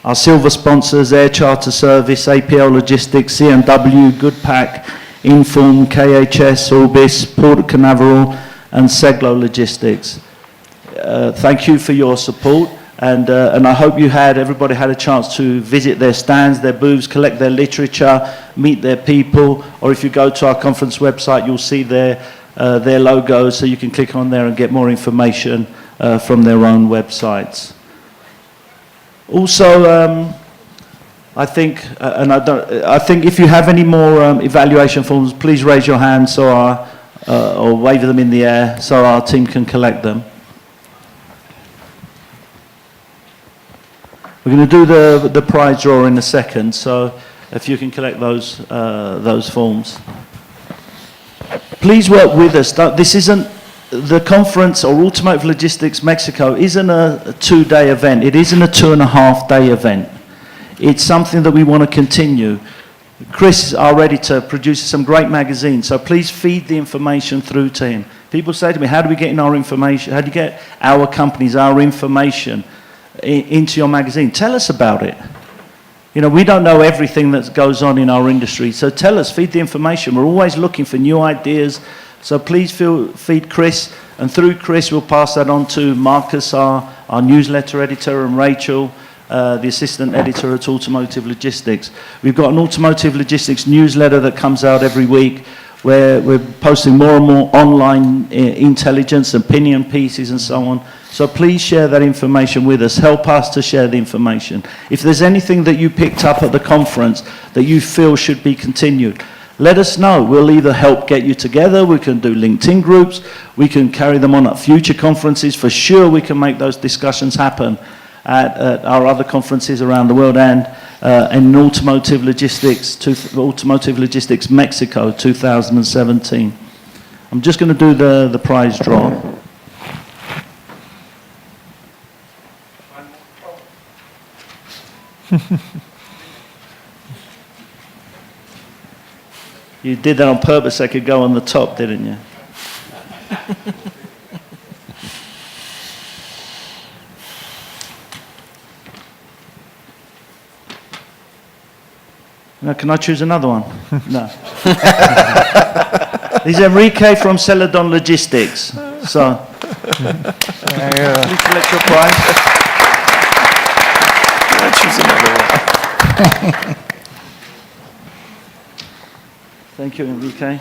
Our silver sponsors, Air Charter Service, APL Logistics, CMW, Goodpack, Inform, KHS, Orbis, Port Canaveral, and Seglo Logistics. Thank you for your support, and I hope everybody had a chance to visit their stands, their booths, collect their literature, meet their people, or if you go to our conference website, you'll see their logos, so you can click on there and get more information from their own websites. Also, I think if you have any more evaluation forms, please raise your hand or wave them in the air so our team can collect them. We're going to do the prize draw in a second, so if you can collect those forms. Please work with us. This isn't the conference, or Automotive Logistics Mexico isn't a 2-day event. It isn't a 2.5-day event. It's something that we want to continue. Chris, our editor, produces some great magazines, so please feed the information through to him. People say to me, how do we get in our information? How do you get our companies, our information into your magazine? Tell us about it. You know, we don't know everything that goes on in our industry, so tell us, feed the information. We're always looking for new ideas, so please feed Chris, and through Chris we'll pass that on to Marcus, our newsletter editor, and Rachel, the assistant editor at Automotive Logistics. We've got an Automotive Logistics newsletter that comes out every week, where we're posting more and more online intelligence, opinion pieces and so on. So please share that information with us. Help us to share the information. If there's anything that you picked up at the conference that you feel should be continued, let us know. We'll either help get you together, we can do LinkedIn groups, we can carry them on at future conferences. For sure we can make those discussions happen at our other conferences around the world, and in Automotive Logistics Mexico 2017. I'm just going to do the prize draw. You did that on purpose so I could go on the top, didn't you? No, can I choose another one? No. This is Enrique from Celadon Logistics. So, please select your prize. Can I choose another one? Thank you, Enrique.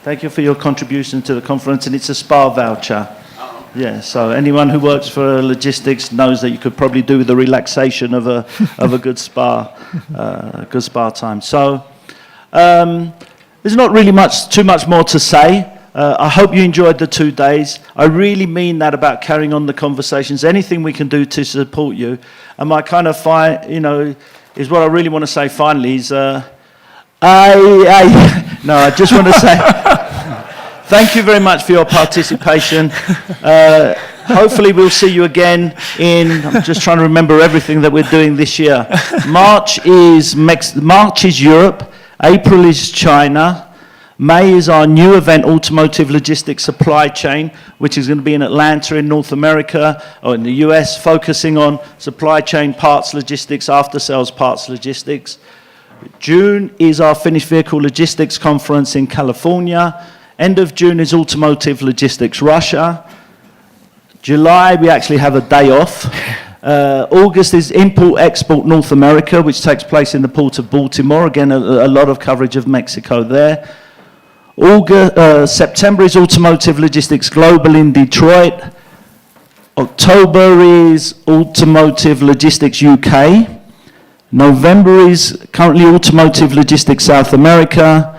Thank you for your contribution to the conference, and it's a spa voucher. Yeah, so anyone who works for logistics knows that you could probably do with the relaxation of a good spa time. So there's not really too much more to say. I hope you enjoyed the 2 days. I really mean that about carrying on the conversations. Anything we can do to support you. And my kind of is what I really want to say finally is I just want to say thank you very much for your participation. Hopefully we'll see you again I'm just trying to remember everything that we're doing this year. March is Europe, April is China, May is our new event, Automotive Logistics Supply Chain, which is going to be in Atlanta in North America, or in the US, focusing on supply chain parts logistics, after-sales parts logistics. June is our finished vehicle logistics conference in California. End of June is Automotive Logistics Russia. July, we actually have a day off. August is Import-Export North America, which takes place in the port of Baltimore. Again, a lot of coverage of Mexico there. September is Automotive Logistics Global in Detroit. October is Automotive Logistics UK. November is currently Automotive Logistics South America.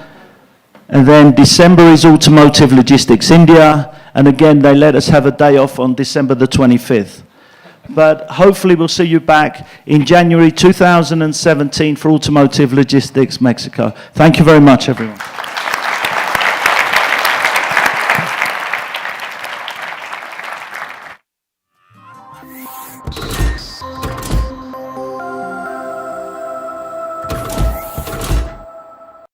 And then December is Automotive Logistics India. And again, they let us have a day off on December the 25th. But hopefully we'll see you back in January 2017 for Automotive Logistics Mexico. Thank you very much, everyone.